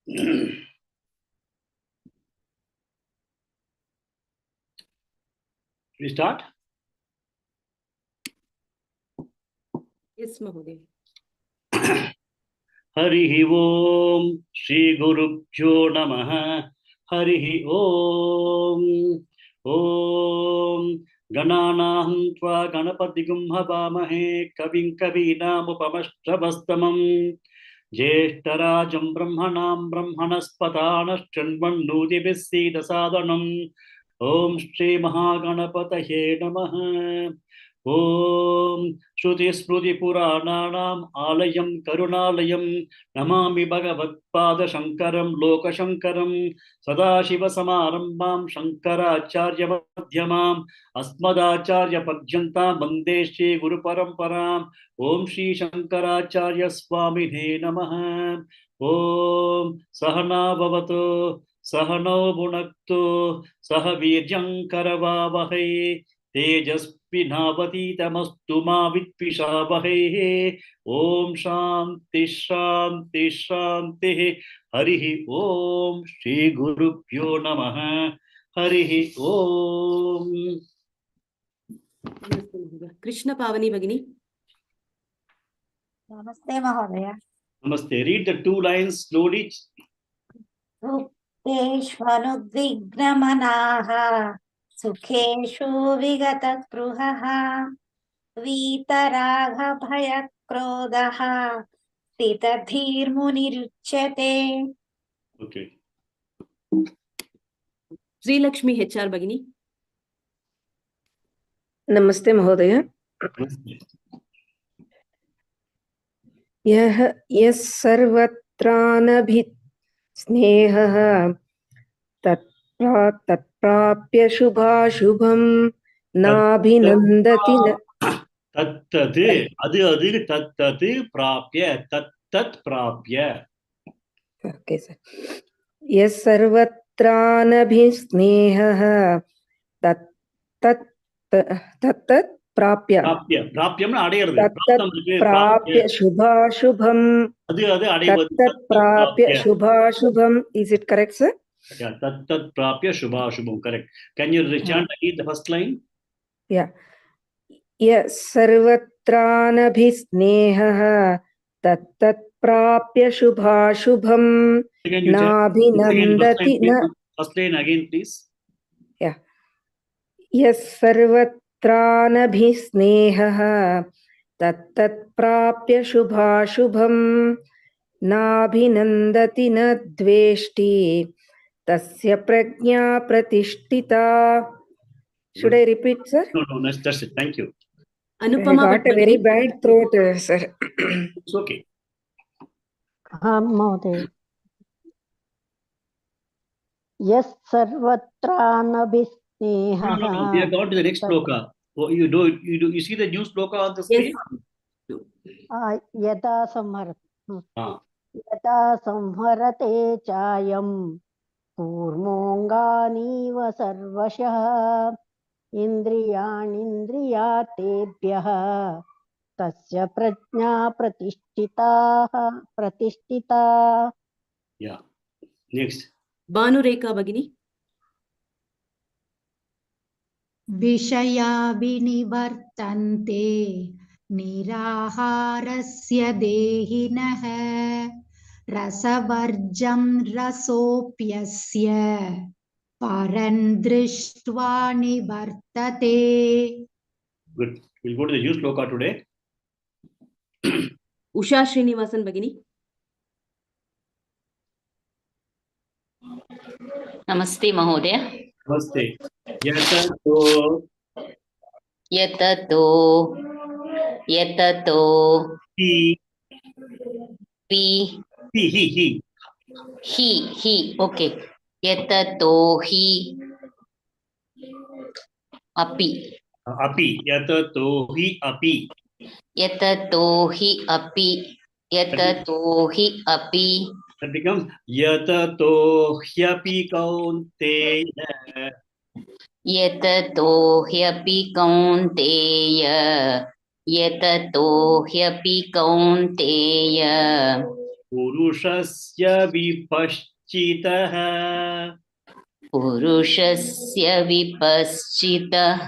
We start? Yes, Mahoday. Harihi Om Shri Gurubhyo Namaha. Harihi Om Om Gananaham Tva Ganapatigum Havamahe Kavim Kavinam Upamashtrabastamam Jeshtarajam Brahmanam Brahmanaspatanas Chanvannudibhis Siddhasadanam Om Shri Mahaganapataye Namaha. Om Shruti Smruti Purananam Alayam Karunalayam Namami Bhagavad Pada Shankaram Loka Shankaram Sadashiva Samarambam Shankaracharya Madhyamam Asmadacharya Padyantam Vande Shri Guru Paramparam Om Shri Shankaracharya Swamine Namaha. Om Sahana Bhavato Sahano Bhunakto Sahavirjam Karavavahai Tejasvinavati Tamastu Ma Vitvishavahai. Om Shanti Shanti Shanti. Harihi Om Shri Gurubhyo Namaha. Harihi Om. Krishna Pavani Bhagini. Namaste Mahodaya. Namaste. Read the 2 lines slowly. Sukteshvanudvignamanaha Sukheshu Vigatapruhaha Vitaragha Bhayakrodaha Titadhir Muniruchyate. Okay. Sri Lakshmi HR Bhagini. Namaste Mahodaya. Yes sarvatranabhit snehah tatprapya shubhashubham nabhinandati Tattati adu tattati prapya tattat prapya. Okay, sir. Yes sarvatranabhit snehah tattat prapya Prapyam அடையிறது. prapya shubhashubham அது அடைவது. tattat prapya shubhashubham. Is it correct, sir? Yeah, tattat prapya shubhashubham. Correct. Can you chant again the first line? Yeah. Yes sarvatranabhisnehah tattat prapya shubhashubham nabhinandati na. First line again, please. Yeah. Yes sarvatranabhisnehah tattat prapya shubhashubham nabhinandati na dveshti tasya prajna pratishtita. Should I repeat, sir? No, that's it. Thank you. Anupama I got a very bad throat, sir. It's okay. Mahoday. Yes sarvatranabhisneha. No. We have gone to the next shloka. Oh, you see the new shloka on the screen? Yada samharate chayam kurmonganiva sarvashah indriyanindriyatebhyah tasya prajna pratishtita. Yeah. Next. Banu Rekha Bhagini. Vishaya vinivartante niraharasya dehinah rasavarjam rasopyasya parandrishtva nivartate. Good. We'll go to the new shloka today. Usha Srinivasan Bhagini. Namaste Mahodaya. Namaste. Yatato He. Okay. Yatato hi api. Yatato hi api. That becomes yatato hyapi kaunteya. Yatato hyapi kaunteya. पुरुषस्य विपश्चितः पुरुषस्य विपश्चितः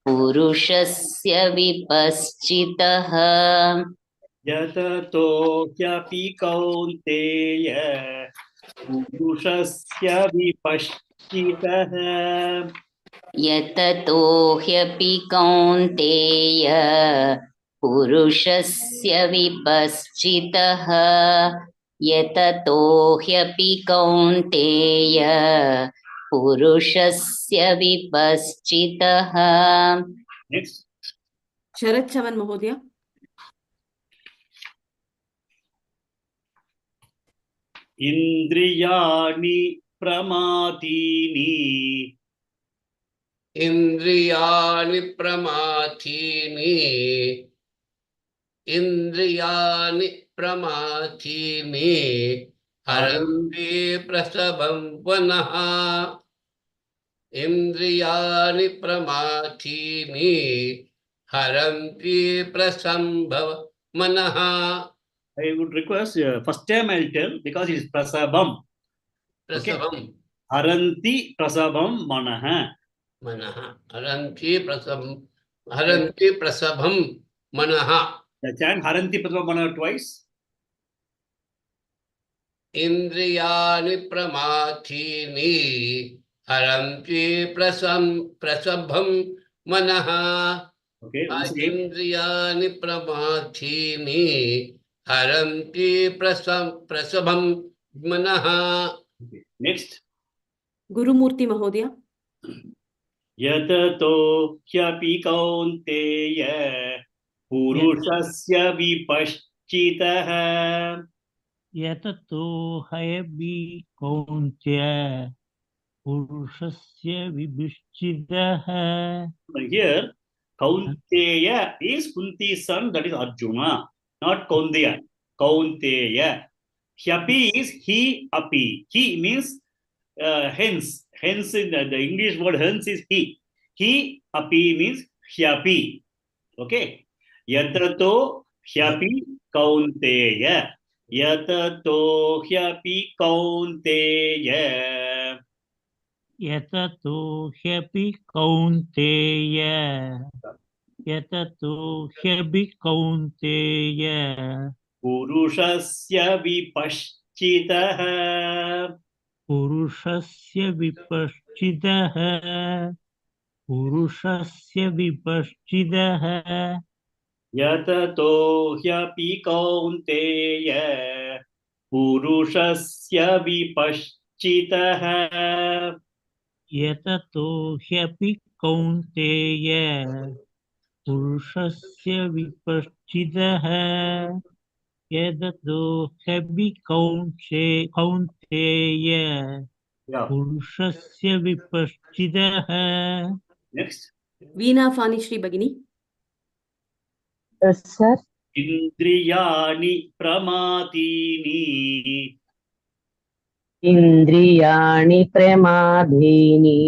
पुरुषस्य विपश्चितः यततो ह्यपि कौन्तेय पुरुषस्य विपश्चितः यततो ह्यपि कौन्तेय पुरुषस्य विपश्चितः यततो ह्यपि कौन्तेय पुरुषस्य विपश्चितः next Sharat चवन् महोदय। इन्द्रियाणि प्रमाथीनि इन्द्रियाणि प्रमाथीनि इन्द्रियाणि प्रमाथीनि हरन्ति प्रसभं वनः इन्द्रियाणि प्रमाथीनि हरन्ति प्रसम्भव मनः. I would request first time I'll tell because it is prasabam. प्रसभं Haranti prasabam manaha. मनः हरन्ति प्रसभं मनः. The chant haranti prasabam manaha twice. इन्द्रियाणि प्रमाथीनि हरन्ति प्रसभं मनः. Okay, once again. इन्द्रियाणि प्रमाथीनि हरन्ति प्रसभं मनः. Okay. Next. गुरुमूर्ति महोदय। यततो ह्यपि कौन्तेय पुरुषस्य विपश्चितः यततो ह्यपि कौन्तेय पुरुषस्य विपश्चितः. Here, Kaunteya is Kunti's son, that is Arjuna, not Kaunteya. Kaunteya. Hyapi is he, api. He means hence. Hence, in the English word hence is he. He, api means hyapi. Okay. Yatato hyapi Kaunteya. Yatato hyapi Kaunteya. यततो ह्यपि कौन्तेय यततो ह्यपि कौन्तेय पुरुषस्य विपश्चितः पुरुषस्य विपश्चितः पुरुषस्य विपश्चितः यततो ह्यपि कौन्तेय पुरुषस्य विपश्चितः यततो ह्यपि कौन्तेय पुरुषस्य विपश्चितः यततो ह्यपि कौन्तेय पुरुषस्य विपश्चितः. Next वीणा फानिश्री भगिनी। Yes, sir. इन्द्रियाणि प्रमाथीनि इन्द्रियाणि प्रमादीनि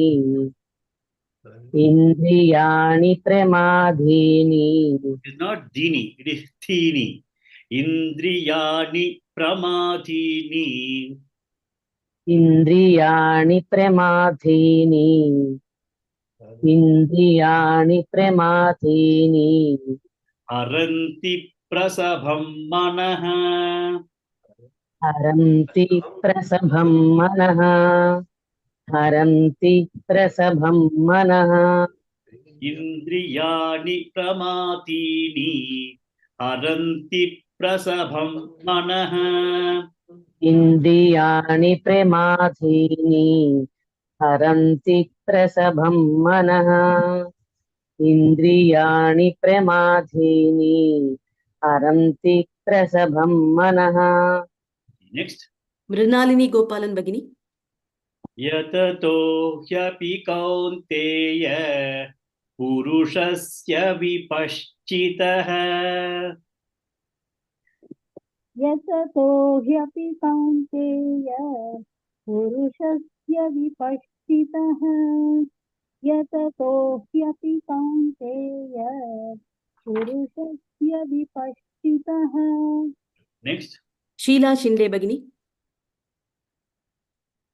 इन्द्रियाणि प्रमादीनि It is not dini, it is thini. Indriyani pramathini. इन्द्रियाणि प्रमादीनि इन्द्रियाणि प्रमादीनि Haranti prasabham manaha. हरन्ति प्रसभं मनः हरन्ति प्रसभं मनः Indriyani pramathini. Haranti prasabham manaha. इन्द्रियाणि प्रमादीनि हरन्ति प्रसभं मनः इन्द्रियाणि प्रमादीनि हरन्ति प्रसभं मनः. Next. मृणालिनी गोपालन् भगिनी। यततो ह्यपि कौन्तेय पुरुषस्य विपश्चितः यततो ह्यपि कौन्तेय पुरुषस्य विपश्चितः यततो ह्यपि कौन्तेय पुरुषस्य विपश्चितः. Next. Sheila Shinde Bagini.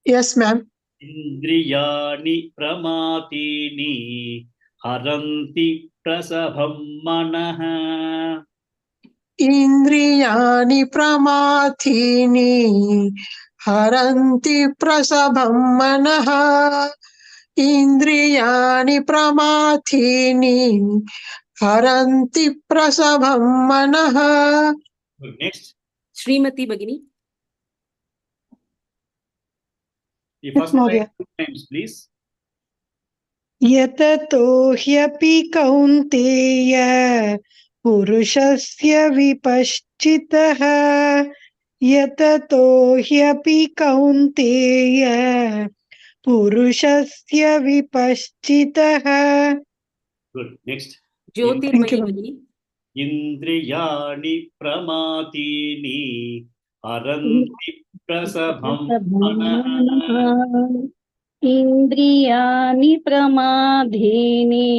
Yes, ma'am. Indriyani pramatini haranti prasabham manaha. Indriyani pramathini haranti prasabham manaha. Indriyani pramathini haranti prasabham manaha. Good. Next. Srimati Bagini. The Yes, first line Mahodaya. 2 times, please. यततो ह्यपि कौन्तेय पुरुषस्य विपश्चितः यततो ह्यपि कौन्तेय पुरुषस्य विपश्चितः. Good. Next. Jyotirmayi Thank you, ma'am. Bagini. Indriyani pramatini haranti prasabham manaha. Indriyani pramadhini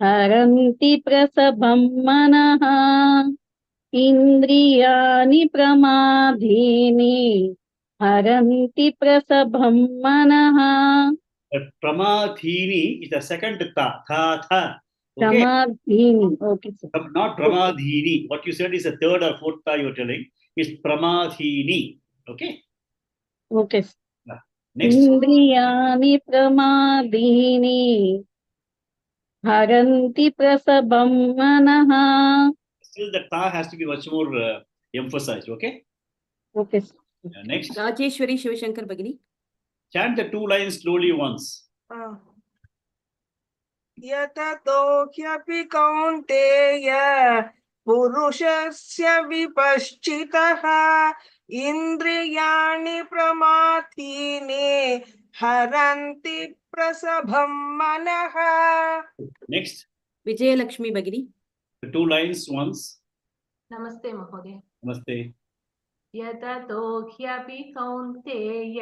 haranti prasabham manaha. Indriyani pramadhini haranti prasabham manaha. Pramadhini is the second tha. Tha. Okay. Pramadhini. Okay, sir. Not pramadhini. What you said is a third or fourth tha you are telling. It's pramadhini. Okay. Okay, sir. Next. Indriyani pramadhini haranti prasabham manaha. Still the tha has to be much more emphasized. Okay. Okay, sir. Next. Rajeshwari Shivashankar Bagini. Chant the 2 lines slowly once. यततो ह्यपि कौन्तेय पुरुषस्य विपश्चितः इन्द्रियाणि प्रमाथीनि हरन्ति प्रसभं मनः. Next. Vijayalakshmi Bagini. The 2 lines once. Namaste Mahodaya. Namaste. Yatato ह्यपि कौन्तेय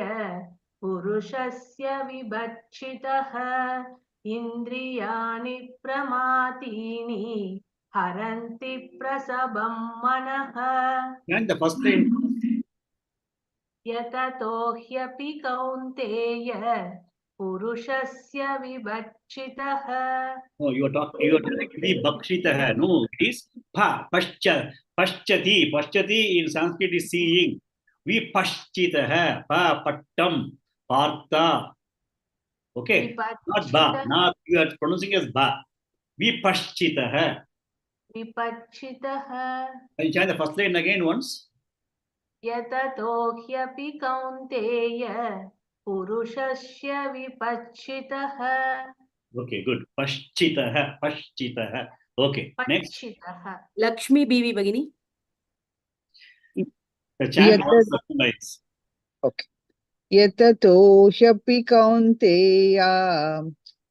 पुरुषस्य विभक्षितः इन्द्रियाणि प्रमाथीनि हरन्ति प्रसभं मनः. And the first line. यततो ह्यपि कौन्तेय पुरुषस्य विभक्षितः. No, you are telling vibhakshitah. No, it is paschati. Paschati in Sanskrit is seeing. Vipashchitah. Pattam. Partha. Okay. Not ba. Not you are pronouncing as ba. Vipashchitah. विपक्षितः. Can you chant the first line again once? यततो ह्यपि कौन्तेय पुरुषस्य विपक्षितः. Okay, good. Paschitah. Paschitah. Okay. Next. पक्षितः. Lakshmi Bibi Bagini. The chant Yata- was the 2 lines. Okay. यततो ह्यपि कौन्तेय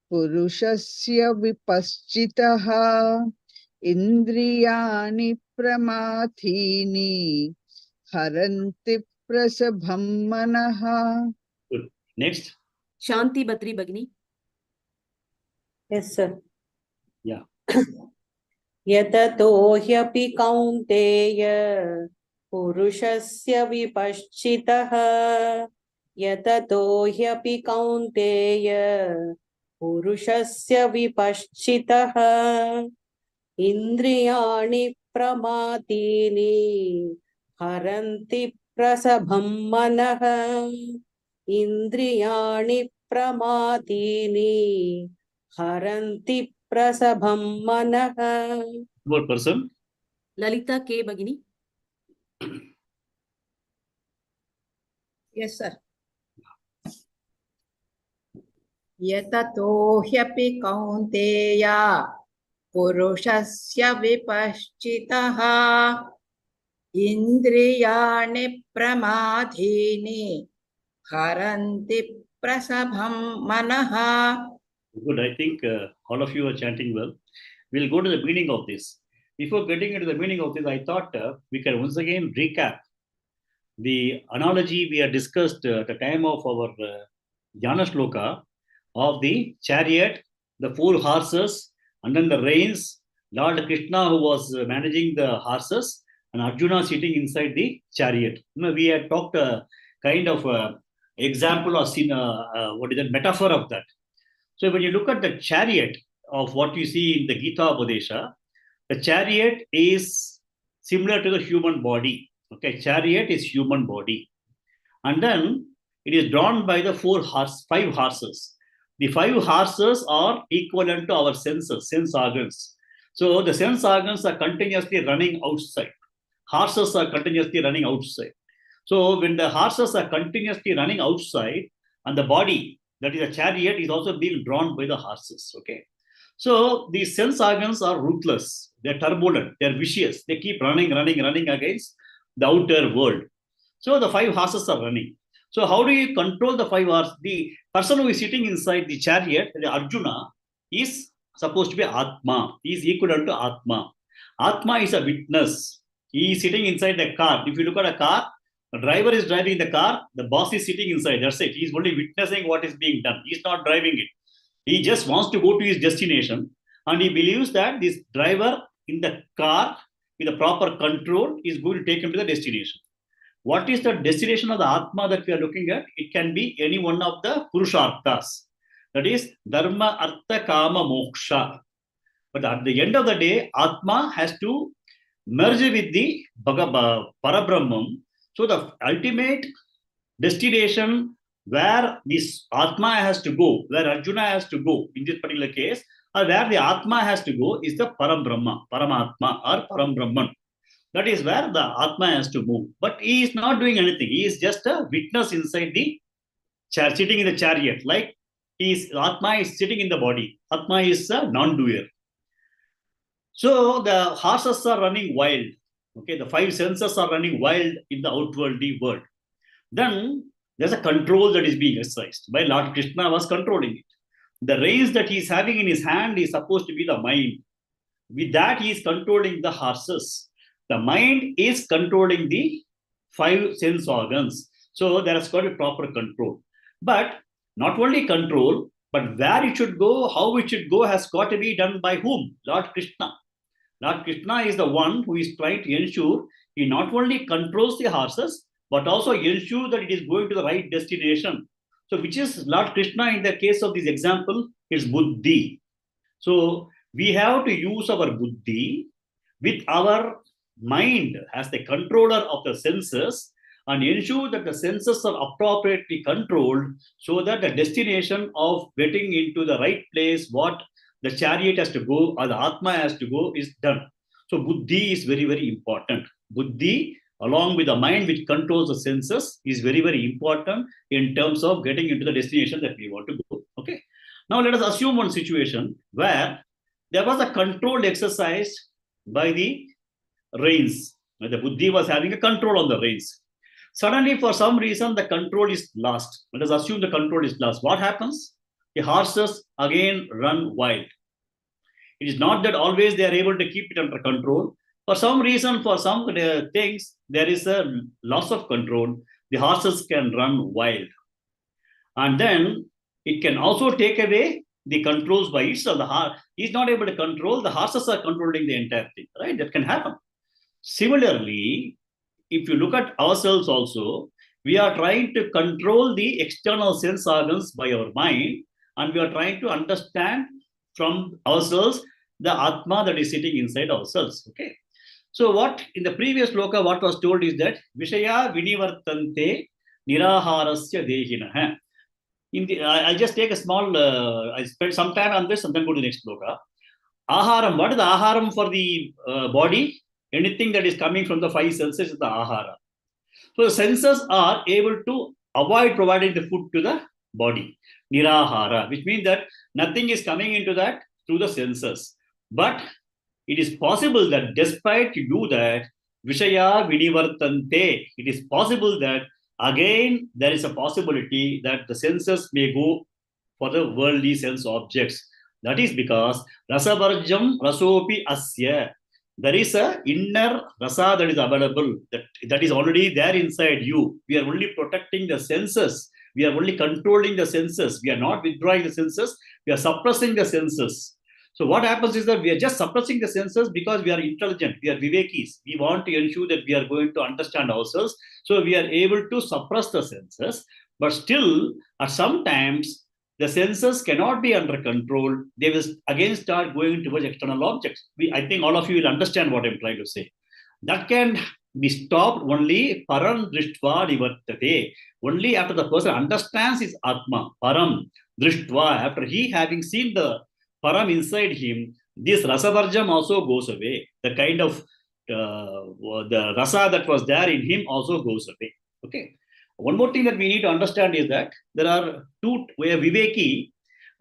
पुरुषस्य विपश्चितः इन्द्रियाणि प्रमाथीनि हरन्ति प्रसभं मनः. Good. Next. Shanti Batri Bagini. Yes, sir. Yeah. यततो ह्यपि कौन्तेय पुरुषस्य विपश्चितः यततो ह्यपि कौन्तेय पुरुषस्य विपश्चितः इन्द्रियाणि प्रमाथीनि हरन्ति प्रसभं मनः इन्द्रियाणि प्रमाथीनि हरन्ति प्रसभं मनः. More person. Lalita K Bagini. Yes, sir. यततो ह्यपि कौन्तेय पुरुषस्य विपश्चितः इन्द्रियाणि प्रमाथीनि हरन्ति प्रसभं मनः. Good. I think all of you are chanting well. We'll go to the meaning of this. Before getting into the meaning of this, I thought we can once again recap the analogy we had discussed at the time of our Jnana Shloka of the chariot, the 4 horses, and then the reins, Lord Krishna who was managing the horses, and Arjuna sitting inside the chariot. We had talked a kind of example or seen what is that metaphor of that. So when you look at the chariot of what you see in the Gita Upadesha, the chariot is similar to the human body. Okay, chariot is human body, and then it is drawn by the five horses. The 5 horses are equivalent to our senses, sense organs. So the sense organs are continuously running outside. Horses are continuously running outside. So when the horses are continuously running outside, and the body, that is a chariot, is also being drawn by the horses. Okay. So these sense organs are ruthless. They're turbulent. They're vicious. They keep running against the outer world. So the 5 horses are running. So how do you control the 5 horses? The person who is sitting inside the chariot, the Arjuna, is supposed to be Atma. He is equivalent to Atma. Atma is a witness. He is sitting inside the car. If you look at a car, the driver is driving the car, the boss is sitting inside. That's it. He is only witnessing what is being done. He is not driving it. He just wants to go to his destination, and he believes that this driver in the car with the proper control is going to take him to the destination. What is the destination of the Atma that we are looking at? It can be any one of the Purusharthas. That is Dharma, Artha, Kama, Moksha. But at the end of the day, Atma has to merge with the Parabrahman. So the ultimate destination where this Atma has to go, where Arjuna has to go in this particular case, or where the Atma has to go, is the Param-Brahma, Paramatma or Param-Brahman. That is where the Atma has to move. But he is not doing anything. He is just a witness inside the chair, sitting in the chariot. Like Atma is sitting in the body. Atma is a non-doer. So the horses are running wild. Okay, the 5 senses are running wild in the outworldly world. Then there's a control that is being exercised by Lord Krishna was controlling it. The reins that he is having in his hand is supposed to be the mind. With that, he is controlling the horses. The mind is controlling the 5 sense organs. So there has got to be proper control. But not only control, but where it should go, how it should go has got to be done by whom? Lord Krishna. Lord Krishna is the one who is trying to ensure he not only controls the horses, but also ensure that it is going to the right destination. So which is Lord Krishna in the case of this example is Buddhi. So we have to use our Buddhi with our mind as the controller of the senses and ensure that the senses are appropriately controlled so that the destination of getting into the right place, what the chariot has to go or the Atma has to go, is done. So Buddhi is very, very important. Buddhi, along with the mind which controls the senses, is very, very important in terms of getting into the destination that we want to go. Okay. Now let us assume one situation where there was a controlled exercise by the reins. The Buddhi was having a control on the reins. Suddenly, for some reason, the control is lost. Let us assume the control is lost. What happens? The horses again run wild. It is not that always they are able to keep it under control. For some reason, for some things, there is a loss of control. The horses can run wild. And then it can also take away the controls by itself. He is not able to control. The horses are controlling the entire thing, right? That can happen. Similarly, if you look at ourselves also, we are trying to control the external sense organs by our mind, and we are trying to understand from ourselves the Atma that is sitting inside ourselves. Okay. So what in the previous Shloka, what was told is that Vishaya Vinivartante Niraharasya Dehinah. I'll just take a small, I spend some time on this and then go to the next Shloka. Aharam, what is the Aharam for the body? Anything that is coming from the 5 senses is the Ahara. So the senses are able to avoid providing the food to the body. Nirahara, which means that nothing is coming into that through the senses. But it is possible that despite you do that, Vishaya Vinivartante, it is possible that again there is a possibility that the senses may go for the worldly sense objects. That is because Rasavarjam Rasopi Asya. There is a inner rasa that is available, that is already there inside you. We are only protecting the senses. We are only controlling the senses. We are not withdrawing the senses. We are suppressing the senses. So what happens is that we are just suppressing the senses because we are intelligent, we are vivekis. We want to ensure that we are going to understand ourselves. So we are able to suppress the senses, but still, at sometimes the senses cannot be under control. They will again start going towards external objects. I think all of you will understand what I'm trying to say. That can be stopped only param drishtva nivartate. Only after the person understands his atma, param drishtva, after he having seen the param inside him, this rasavarjam also goes away. The kind of the rasa that was there in him also goes away. Okay. One more thing that we need to understand is that there are two where viveki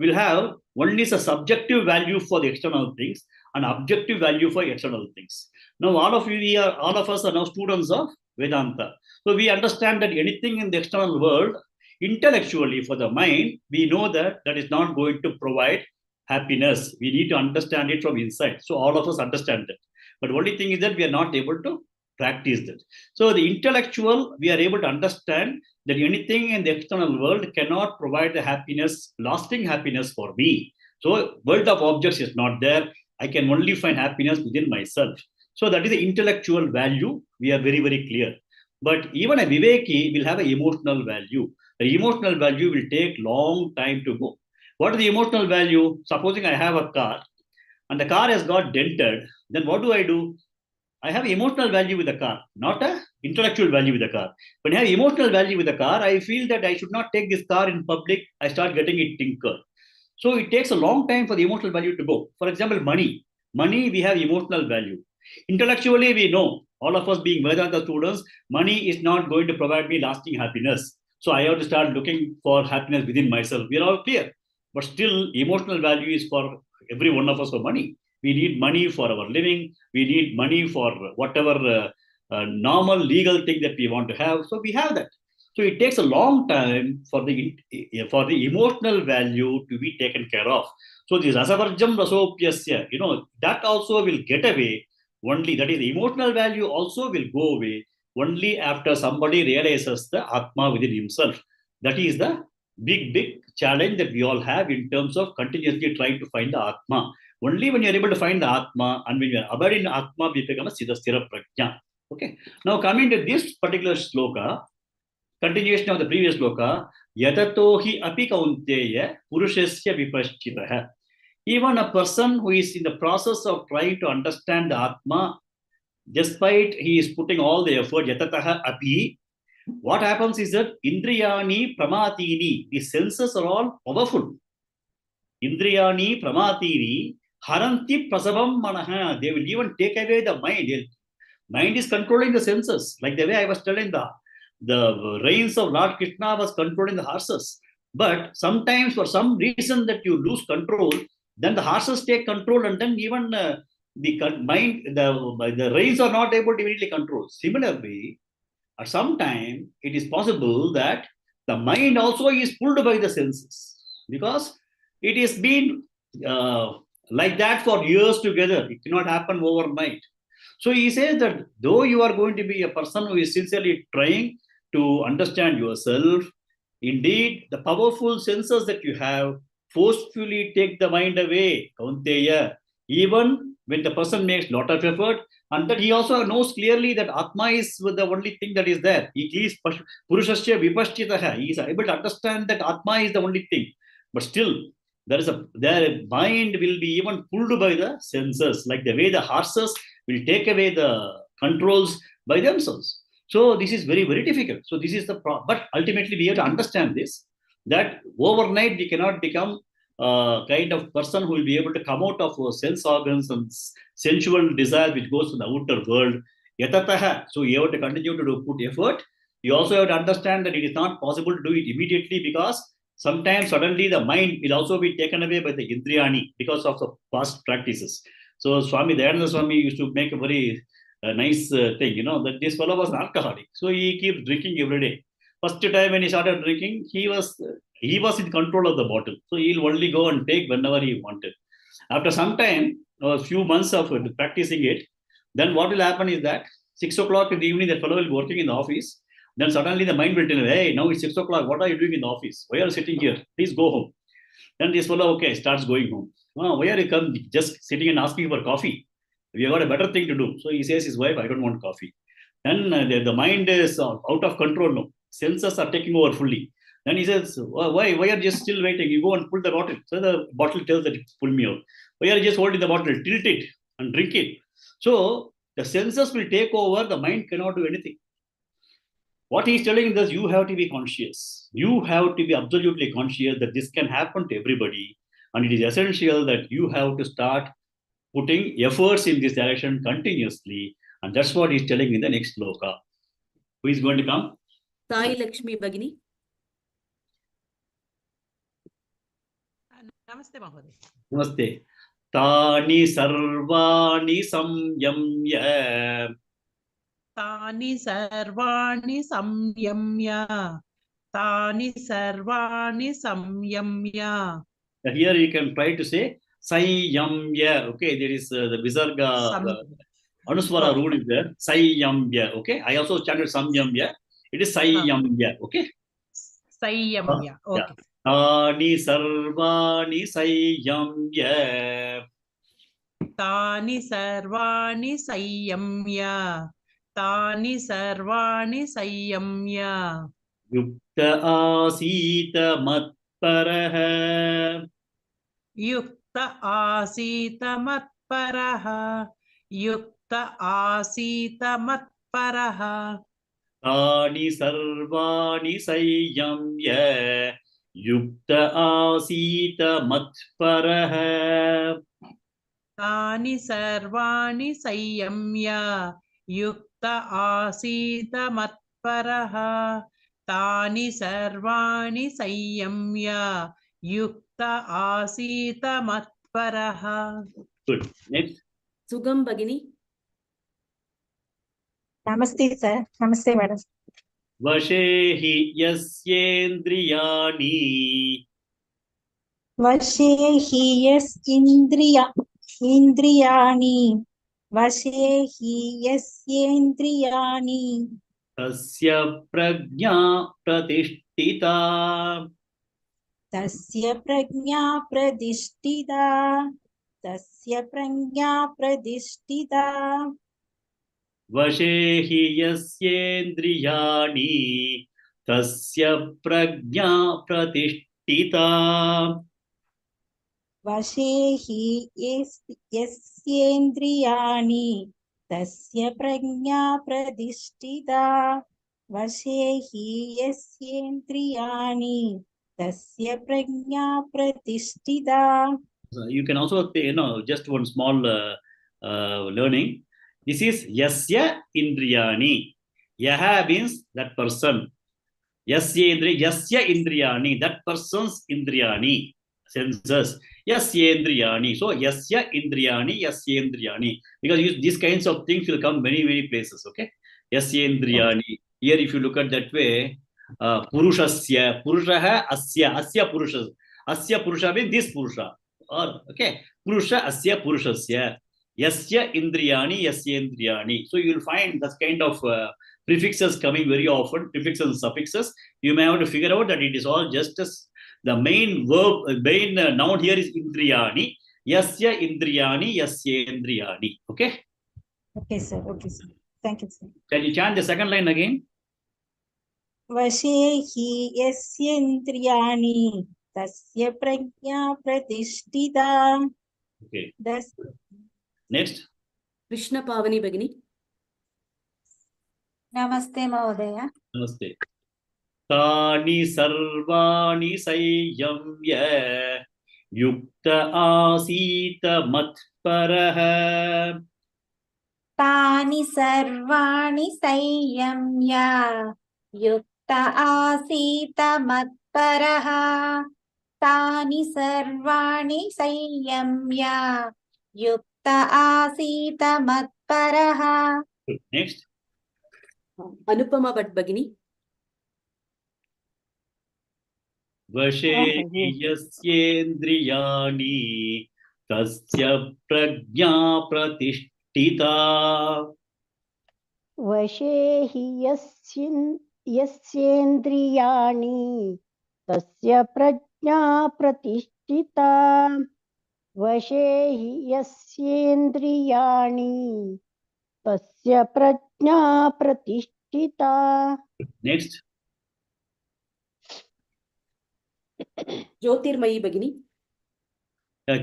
will have one is a subjective value for the external things and objective value for external things. Now all of us are now students of Vedanta. So we understand that anything in the external world, intellectually for the mind, we know that that is not going to provide happiness. We need to understand it from inside. So all of us understand that. But only thing is that we are not able to practice that. So the intellectual, we are able to understand that anything in the external world cannot provide the happiness, lasting happiness for me. So world of objects is not there. I can only find happiness within myself. So that is the intellectual value. We are very, very clear. But even a viveki will have an emotional value. The emotional value will take long time to go. What is the emotional value? Supposing I have a car and the car has got dented, then what do? I have emotional value with the car, not a intellectual value with the car. When I have emotional value with the car, I feel that I should not take this car in public. I start getting it tinkered. So it takes a long time for the emotional value to go. For example, money. Money, we have emotional value. Intellectually, we know, all of us being Vedanta students, money is not going to provide me lasting happiness. So I have to start looking for happiness within myself. We are all clear. But still, emotional value is for every one of us for money. We need money for our living. We need money for whatever normal legal thing that we want to have. So we have that. So it takes a long time for the emotional value to be taken care of. So this rasavarjam rasopyasya, that also will get away only. That is, the emotional value also will go away only after somebody realizes the atma within himself. That is the big challenge that we all have in terms of continuously trying to find the atma. Only when you're able to find the atma and when you're abiding in atma, we become a siddhasthira prajna. Okay. Now coming to this particular shloka, continuation of the previous shloka, yatato hi api kaunteya purushasya vipaschitaha. Even a person who is in the process of trying to understand the atma, despite he is putting all the effort, yatataha api, what happens is that indriyani pramatini, the senses are all powerful. Indriyani pramatini haranti prasabam manaha. They will even take away the mind. Mind is controlling the senses. Like the way I was telling, the reins of Lord Krishna was controlling the horses. But sometimes for some reason that you lose control, then the horses take control and then even the mind, the reins are not able to immediately control. Similarly, at some time, it is possible that the mind also is pulled by the senses because it has been like that for years together. It cannot happen overnight. So he says that though you are going to be a person who is sincerely trying to understand yourself, indeed, the powerful senses that you have forcefully take the mind away, Kaunteya, even when the person makes lot of effort, and that he also knows clearly that Atma is the only thing that is there. He is Purushasya Vipaschitaha. He is able to understand that Atma is the only thing. But still, their mind will be even pulled by the senses, like the way the horses will take away the controls by themselves. So this is very, very difficult. So this is the problem. But ultimately, we have to understand this, that overnight we cannot become kind of person who will be able to come out of sense organs and sensual desire which goes to the outer world. Yatataha. So you have to continue to put effort. You also have to understand that it is not possible to do it immediately because sometimes suddenly the mind will also be taken away by the indriyani because of the past practices. So Swami Dayananda Swami used to make a very nice thing, that this fellow was an alcoholic. So he keeps drinking every day. First time when he started drinking, he was in control of the bottle. So he'll only go and take whenever he wanted. After some time, a few months of practicing it, then what will happen is that 6 o'clock in the evening, the fellow will be working in the office. Then suddenly the mind will tell him, hey, now it's 6 o'clock. What are you doing in the office? Why are you sitting here? Please go home. Then this fellow, okay, starts going home. Oh, why are you come just sitting and asking for coffee? We have got a better thing to do. So he says his wife, I don't want coffee. Then the mind is out of control now. Senses are taking over fully. Then he says, why are you just still waiting? You go and pull the bottle. So the bottle tells that pull me out. Why are you just holding the bottle? Tilt it and drink it. So the senses will take over. The mind cannot do anything. What he's telling is you have to be conscious. You have to be absolutely conscious that this can happen to everybody. And it is essential that you have to start putting efforts in this direction continuously. And that's what he's telling in the next shloka. Who is going to come? Sai Lakshmi Bhagini. Namaste, Mahoday. Namaste. Tani sarvani samyamya. Tani sarvani samyamya. Tani sarvani samyamya. Here you can try to say Saiyamya. Okay, there is the Visarga Anuswara rule is there. Saiyamya. Okay, I also chanted Samyamya. It is Saiyamya. Okay. Saiyamya. Okay. Tani sarvani saiyamya. Tani sarvani saiyamya. Tani sarvani saiyamya. Yukta asita matparaha. Yukta asita matparaha. Yukta asita matparaha. Tani sarvani saiyamya. Yukta asita matparaha. Tani sarvani saiyamya. Yukta asita matparaha. Tani sarvani saiyamya. Yukta asita matparaha. Good. Next. Sugam Bhagini. Namaste, sir. Namaste, madam. Vashehi yasyendriyani. Vashe hi yas indriyani. Vashe hi yasyendriyani. Tasya prajna pratishtita. Tasya prajna pradishtita. Tasya prajna pradishtita. Vashehi yasyendriyani. Tasya prajna pratishtita. Vashe hi yasyendriyani. Tasya prajna pradishtita. Vashe hi yasyendriyani. Tasya prajna pratishtita. You can also, just one small learning. This is yasya indriyani. Yaha means that person. Yasya indriyani, that person's indriyani, senses. Yasya indriyani. So yasya indriyani. Because these kinds of things will come many, many places. Okay. Yasya indriyani. Here, if you look at that way, purushasya, purushaha, asya purusha. Asya purusha means this purusha. Or, okay, purusha asya purushasya. Yasya indriyani. So you will find that kind of prefixes coming very often, prefixes and suffixes. You may have to figure out that it is all just as the main verb, main noun here is indriyani. Yasya indriyani. Okay? Okay, sir. Okay, sir. Thank you, sir. Can you chant the second line again? Vashe hi yasyendriyani. Tasya prajna pratishtita. Okay. That's Next. Krishna Pavani Bhagini. Namaste, Mahodaya. Namaste. Tani sarvani saiyamya. Yukta asita matparaha. Tani sarvani saiyamya. Yukta asita matparaha. Tani sarvani saiyamya. Yukta asita matparaha. Next. Anupama Bhatt Bhagini. Vashe yasyendriyani. Tasya prajna pratishtita. Vashe hi yasyendriyani tasya prajna प्रज्ञा प्रतिष्ठिता वशे हि यस्येन्द्रियाणि तस्य प्रज्ञा प्रतिष्ठिता. Next. ज्योतिर्मयी भगिनी.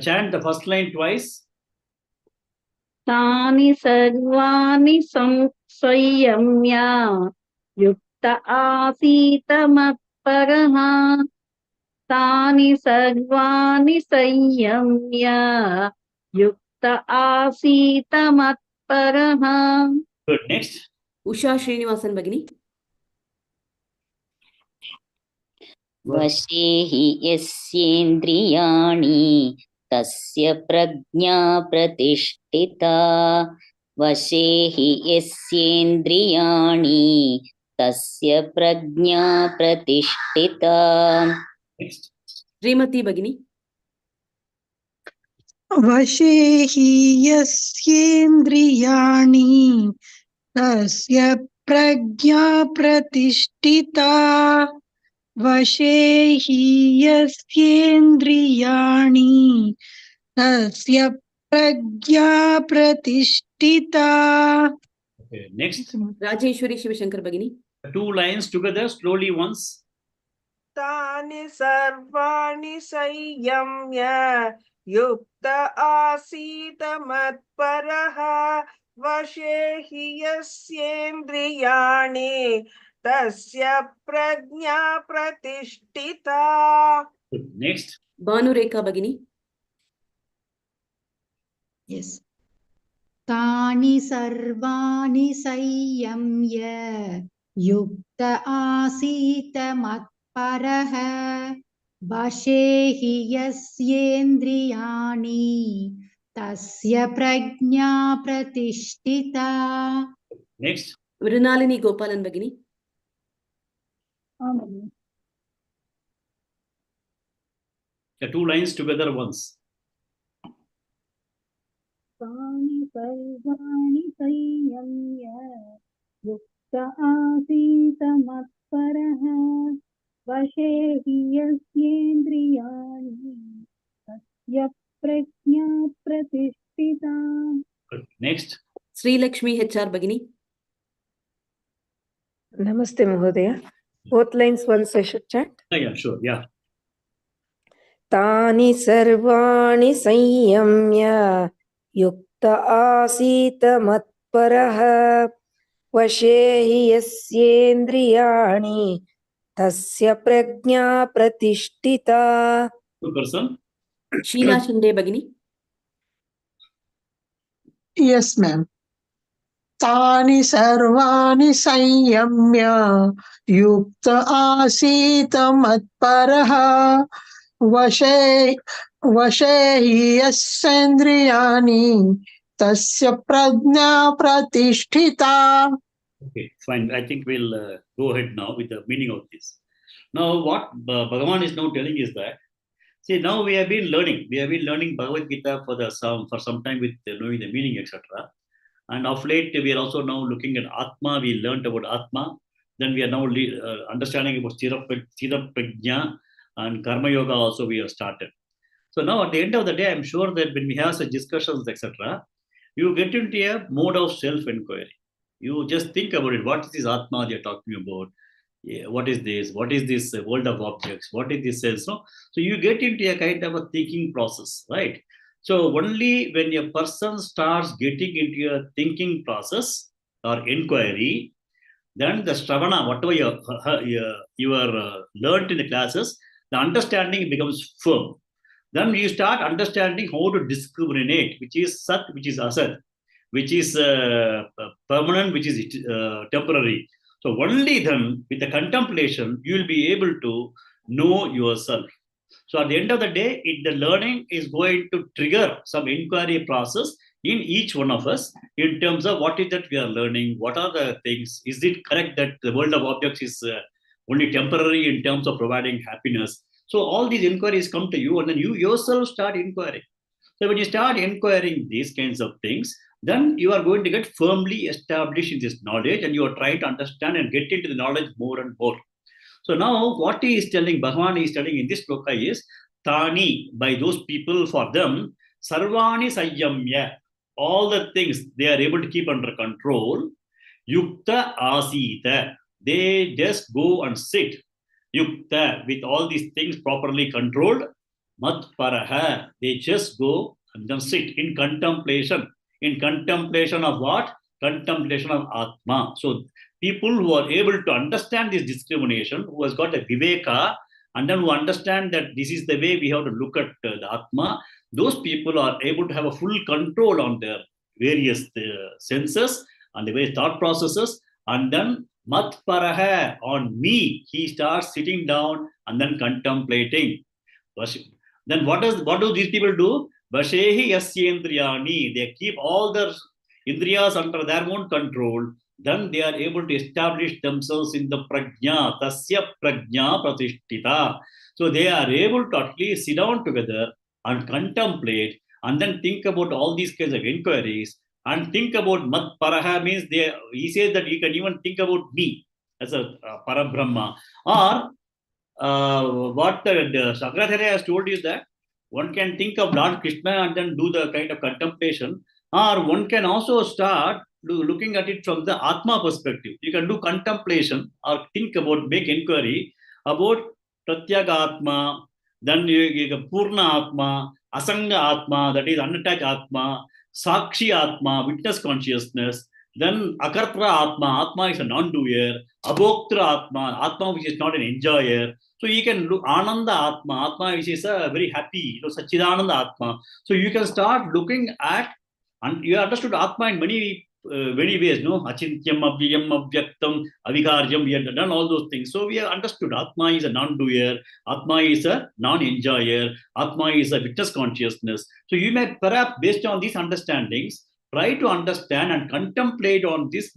Chant the first line twice. तानि सर्वाणि संयम्य युक्त आसीत मत्परः. तानि सर्वाणि संयम्य युक्त आसीत मत्परः. Good. Next. उषा श्रीनिवासन भगिनी. वशे हि यस्येन्द्रियाणि तस्य प्रज्ञा प्रतिष्ठिता वशे हि यस्येन्द्रियाणि तस्य प्रज्ञा प्रतिष्ठिता. श्रीमती भगिनी. वशे हि यस्येन्द्रियाणि तस्य प्रज्ञा प्रतिष्ठिता वशे हि यस्येन्द्रियाणि तस्य प्रज्ञा प्रतिष्ठिता. Okay. Next. राजेश्वरी शिवशंकर भगिनी. 2 lines together slowly once. तानि सर्वाणि संयम्य युक्त आसीत मत्परः वशे हि यस्येन्द्रियाणि तस्य प्रज्ञा प्रतिष्ठिता. Good. Next. भानुरेखा भगिनी. Yes. तानि सर्वाणि संयम्य युक्त आसीत मत्परः वशे हि यस्येन्द्रियाणि तस्य प्रज्ञा प्रतिष्ठिता. Next. मृणालिनी गोपालन भगिनी. The 2 lines together once. तानि सर्वाणि संयम्य युक्त आसीत मत्परः वशे हि यस्येन्द्रियाणि तस्य प्रज्ञा प्रतिष्ठिता. Good. Next. श्रीलक्ष्मी HR भगिनी. Namaste Mahodaya. Both lines once I should chant. Yeah, sure. Yeah. तानि सर्वाणि संयम्य युक्त आसीत मत्परः वशे हि यस्येन्द्रियाणि तस्य प्रज्ञा प्रतिष्ठिता. Good person. शीला शिंदे भगिनी. Yes, ma'am. तानि सर्वाणि संयम्य युक्त आसीत मत्परः वशे हि यस्येन्द्रियाणि तस्य प्रज्ञा प्रतिष्ठिता. Okay, fine. I think we'll go ahead now with the meaning of this. Now, what Bhagavan is now telling is that, see, now we have been learning. We have been learning Bhagavad Gita for some time with knowing the meaning, etc. And of late, we are also now looking at Atma. We learned about Atma. Then we are now understanding about Sthira Prajna and Karma Yoga also we have started. So now at the end of the day, I'm sure that when we have such discussions, etc., you get into a mode of self-inquiry. You just think about it. What is this Atma they are talking about? Yeah, what is this? What is this world of objects? What is this sense? No? So you get into a kind of a thinking process, right? So only when a person starts getting into a thinking process or inquiry, then the Shravana, whatever you are learned in the classes, the understanding becomes firm. Then you start understanding how to discriminate, which is Sat, which is Asat, which is permanent, which is temporary. So only then, with the contemplation, you will be able to know yourself. So at the end of the day, the learning is going to trigger some inquiry process in each one of us in terms of what is that we are learning, what are the things, is it correct that the world of objects is only temporary in terms of providing happiness. So all these inquiries come to you and then you yourself start inquiring. So when you start inquiring these kinds of things, then you are going to get firmly established in this knowledge and you are trying to understand and get into the knowledge more and more. So now what he is telling, Bhagavan is telling in this shloka is, Tani, by those people, for them, Sarvani Sayyamya, all the things they are able to keep under control, Yukta Asita, they just go and sit, Yukta, with all these things properly controlled, Mat Paraha, they just go and then sit in contemplation. In contemplation of what? Contemplation of Atma. So people who are able to understand this discrimination, who has got a viveka, and then who understand that this is the way we have to look at the Atma, those people are able to have a full control on their various senses and the various thought processes. And then Mat Paraha, on me, he starts sitting down and then contemplating. Then what do these people do? Vashehi yasyendriyani. They keep all their indriyas under their own control. Then they are able to establish themselves in the prajna. Tasya prajna pratishtita. So they are able to at least sit down together and contemplate and then think about all these kinds of inquiries and think about mat paraha means he says that you can even think about me as a parabrahma. Or what the Shankaracharya has told is that one can think of Lord Krishna and then do the kind of contemplation, or one can also start looking at it from the Atma perspective. You can do contemplation or think about, make inquiry about Pratyaga Atma, then you Purna Atma, Asanga Atma, that is unattached Atma, Sakshi Atma, witness consciousness, then Akartra Atma, Atma is a non-doer, Abhoktra Atma, Atma which is not an enjoyer. So you can look Ananda Atma, Atma which is a very happy, Sachidananda Atma. So you can start looking at, and you understood Atma in many ways, no? Achintyam, Abhyayam, Abhyaktam, Avikaryam, we have done all those things. So we have understood Atma is a non-doer, Atma is a non-enjoyer, Atma is a witness consciousness. So you may perhaps, based on these understandings, try to understand and contemplate on this,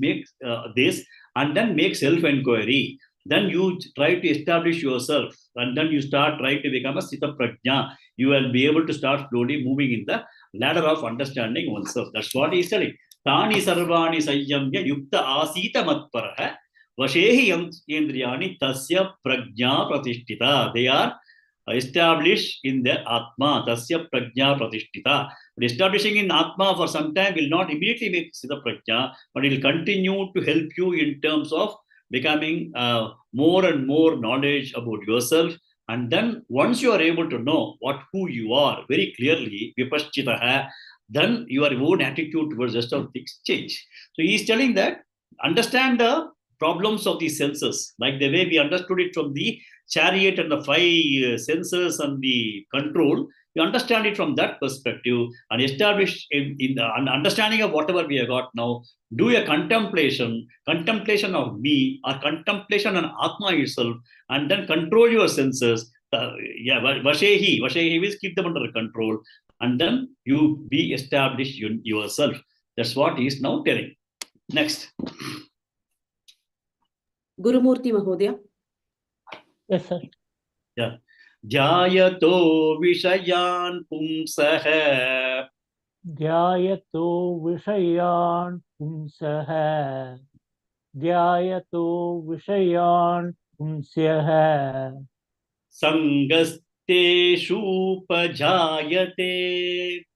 and then make self-inquiry. Then you try to establish yourself, and then you start trying to become a Sita Prajna. You will be able to start slowly moving in the ladder of understanding oneself. That's what he is telling. Tani sarvani sayyamya yukta asita matparaha vashehi yendriyani tasya prajna pratishtita. They are established in their Atma, tasya prajna pratishtita. But establishing in Atma for some time will not immediately make Sita Prajna, but it will continue to help you in terms of becoming more and more knowledge about yourself. And then once you are able to know who you are very clearly, vipaschitaha, then your own attitude towards the rest of things change. So he is telling that understand the problems of these senses, like the way we understood it from the chariot and the 5 senses and the control. You understand it from that perspective and establish in the understanding of whatever we have got now. Do a contemplation of me, or contemplation on Atma itself, and then control your senses. Vashehi means keep them under control, and then you be established yourself. That's what he is now telling. Next. Gurumurthy Mahodaya. Yes, sir. Yeah. Jayato Vishayan Pumsaha. Dhyayato Vishayan Pumsaha. Dhyayato Vishayan Pumsyaha. Sangasteshu Pajayate.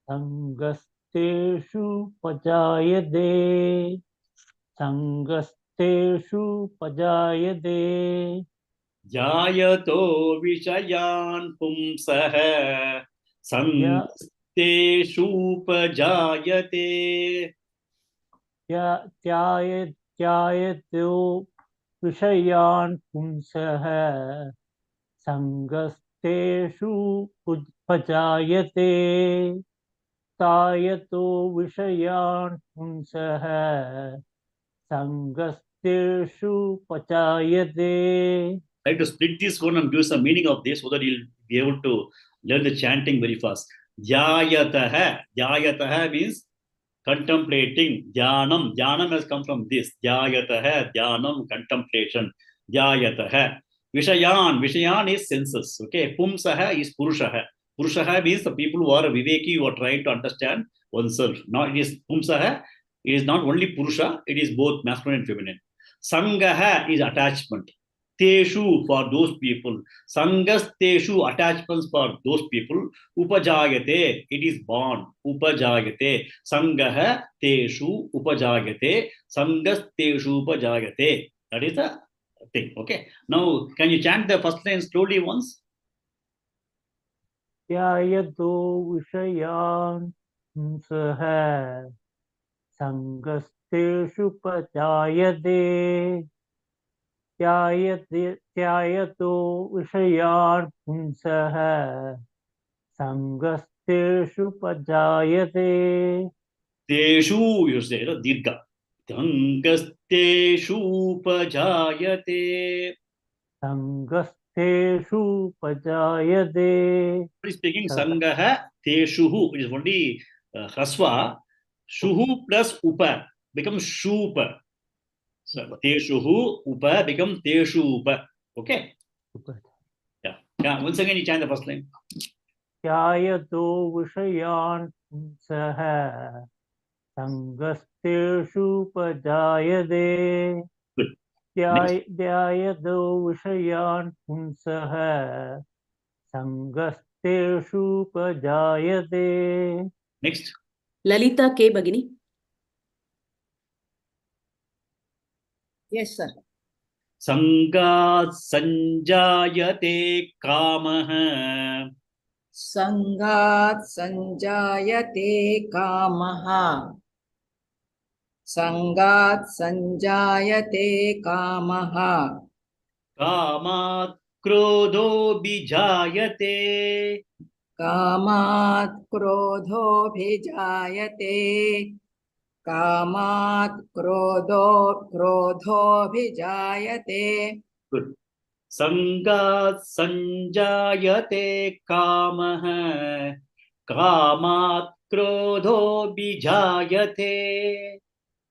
Sangasteshu Pajayade. Sangasteshu Pajayade. Jayato Vishayan Pumsaha. Sangasteshu Pajayate. Dhyayato Vishayan Pumsaha. Sangasteshu Pajayate. Tayato Vishayan Pumsaha. Sangasteshu Pajayate. Try to split this one and give some meaning of this so that you'll be able to learn the chanting very fast. Jayataha. Jayataha means contemplating. Dhyanam. Dhyanam has come from this. Jayataha. Dhyanam, contemplation. Jayataha. Vishayan. Vishayan is senses. Okay. Pumsaha is Purushaha. Purushaha means the people who are Viveki, who are trying to understand oneself. Now it is Pumsaha. It is not only Purusha, it is both masculine and feminine. Sangaha is attachment. teshu for those people, sangas teshu attachments for those people, upajayate it is born, upajayate sangaha teshu upajayate sangas teshu upajayate. That is the thing. Okay. Now, can you chant the first line slowly once? Yayato Vishayan Saha Sangasteshu Pachayate Yayato Vishayan Saha Sangasteshu Pachayate. Teshu, you say, dirgha. Sangasteshu upajayate. Sangasteshu Pachayate. Speaking sangaha teshuhu, it is only hrasva. Shuhu plus upa becomes shupa. So teshuhu upa becomes teshu upa. Okay. Yeah. Yeah. Once again, you chant the first line. Yayato Vishayan Saha Sangasteshu Pachayate. Good. Dhyayado Vishayan Saha Sangasteshu Pachayate. Next. Lalita K. Bagini. Yes, sir. Sangat sanjayate kamaha. Sangat sanjayate kamaha. Sangat sanjayate kamaha. Kamat krodho bijayate. Kamat krodho bhijayate. Kamat krodho bhijayate. Good. Sangat sanjayate kamaha. Kamat krodho bijayate.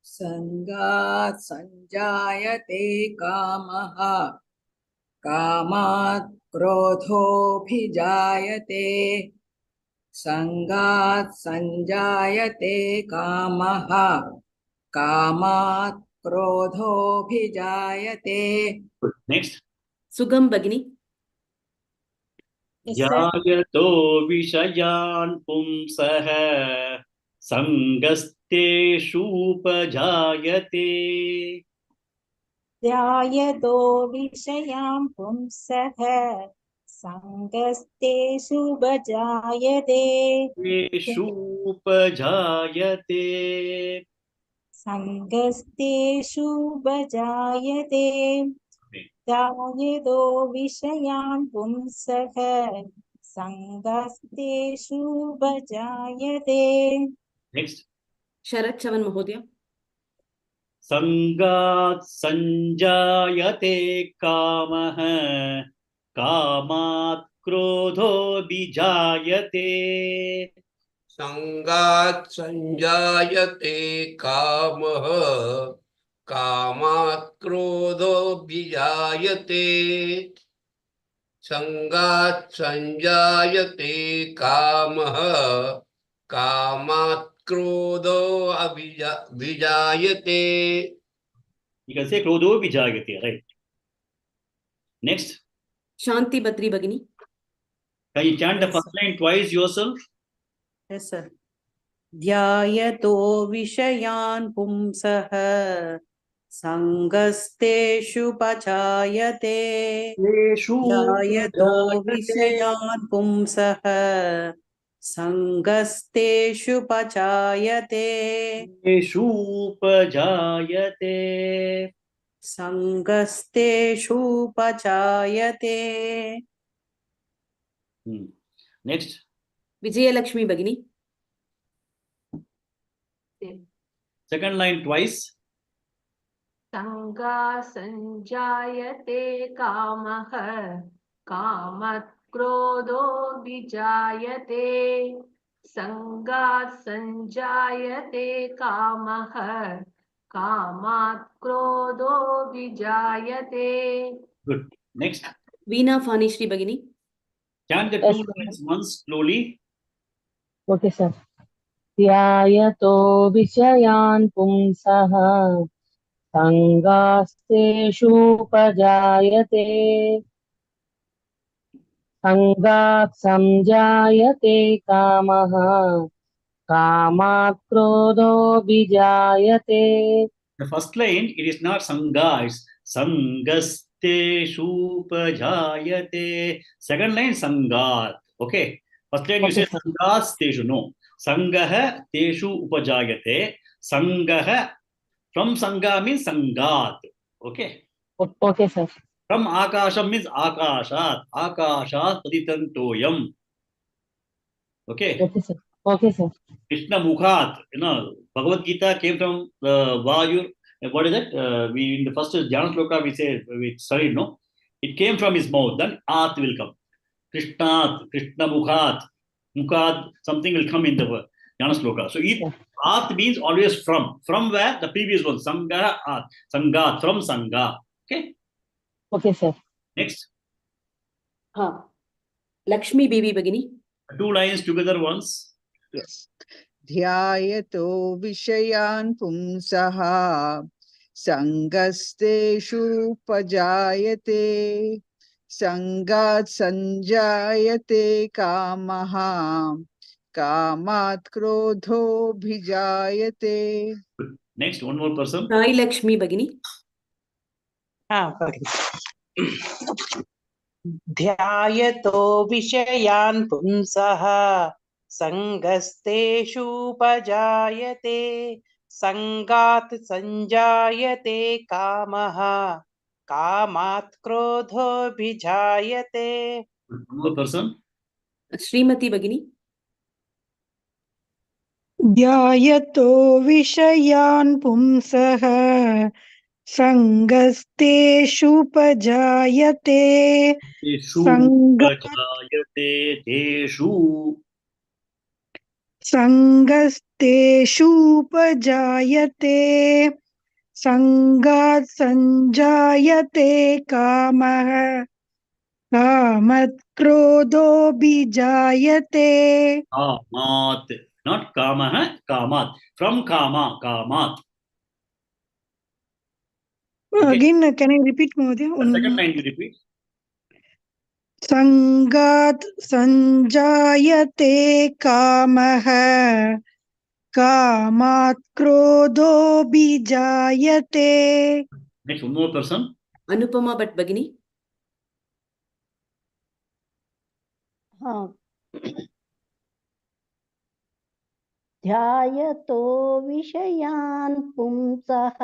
Sangat sanjayate kamaha. Kamat krodho bhijayate. Sangat sanjayate kamaha. Kamat krodho bhijayate. Good. Next. Sugam Bagini. Yes, sir. Jayato vishayan pumsaha sangasteshu upajayate. Dhyayado Vishayam Pumsaha Sangasteshu Bhajayate. Teshu upajayate. Sangasteshu Bhajayate. Dhyayado Vishayam Pumsaha Sangasteshu Bhajayate. Next. Sharat Chavan Mahodaya. Sangat sanjayate kamaha. Kamat krodho bijayate. Sangat sanjayate kamaha. Kamat krodho bijayate. Sangat sanjayate kamaha. Kamat krodho vijayate. You can say krodho bijayate, right? Next. Shanti Badri Bagini. Can you chant the Yes, first line twice yourself? Yes, sir. Dhyayato vishayan pumsaha sangasteshu pachayate. Dhyayato vishayan pumsaha sangasteshu pachayate. Teshu upajayate. Sangasteshu pachayate. Next. Vijayalakshmi Bagini. Second line twice. Sanga sanjayate kamaha kamat krodho vijayate. Sanga sanjayate kamaha kamat krodho vijayate. Good. Next. Veena Fani Shri Bagini. Chant the two lines once slowly. Okay, sir. Dhyayato Vishayan Pumsaha सङ्गास्तेषूपजायते सङ्गात् सञ्जायते कामः कामात् क्रोधोऽभिजायते. The first line, it is not Sangha, it's Sangaste Shupajayate. Second line, Sangat. Okay. First line you say Sangas Teshu. No. Sangaha Teshu Upajayate. Sangaha. From Sangha means Sangat. Okay. Okay, sir. From Akasham means Akashat. Akashat Paditantoyam. Okay. Okay, sir. Okay, sir. Krishna Mukhat. Bhagavad Gita came from Vayu. What is it? We in the first Jnana Shloka we say we studied, no? It came from his mouth. Then At will come. Krishnat, Krishna Mukhat, Mukhat. Something will come in the Jnana Shloka. So At means always from. From where? The previous one. Sangha At. Sangha from Sangha. Okay. Okay, sir. Next. Lakshmi Baby Bagini. Two lines together once. Yes. ध्यायतो विषयान् पुंसः सङ्गस्तेषूपजायते सङ्गात् सञ्जायते कामः कामात् क्रोधोऽभिजायते. Next, one more person. Sai Lakshmi Bagini. ध्यायतो विषयान् पुंसः सङ्गस्तेषूपजायते सङ्गात् सञ्जायते कामः कामात् क्रोधोऽभिजायते. One more person. Srimati Bagini. ध्यायतो विषयान् पुंसः सङ्गस्तेषूपजायते सङ्गस्तेषूपजायते सङ्गात् सञ्जायते कामः कामात् क्रोधोऽभिजायते. Kamat, not Kamaha, Kamat. From Kama, Kamat. Again, can I repeat, Mahodaya? The second line you repeat. Sangat sanjayate kamaha kamat krodho bijayate. Next, one more person. Anupama Bhatt Bagini. ध्यायतो विषयान् पुंसः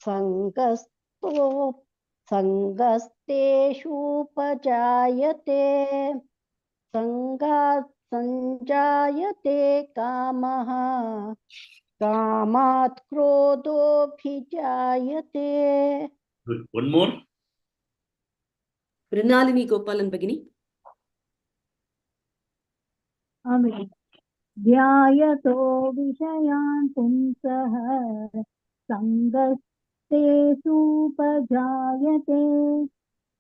सङ्गस्तेषूपजायते सङ्गात् सञ्जायते कामः कामात् क्रोधोऽभिजायते. Good. One more. Mrinalini Gopalan Bagini. ध्यायतो विषयान् पुंसः सङ्गस्तेषूपजायते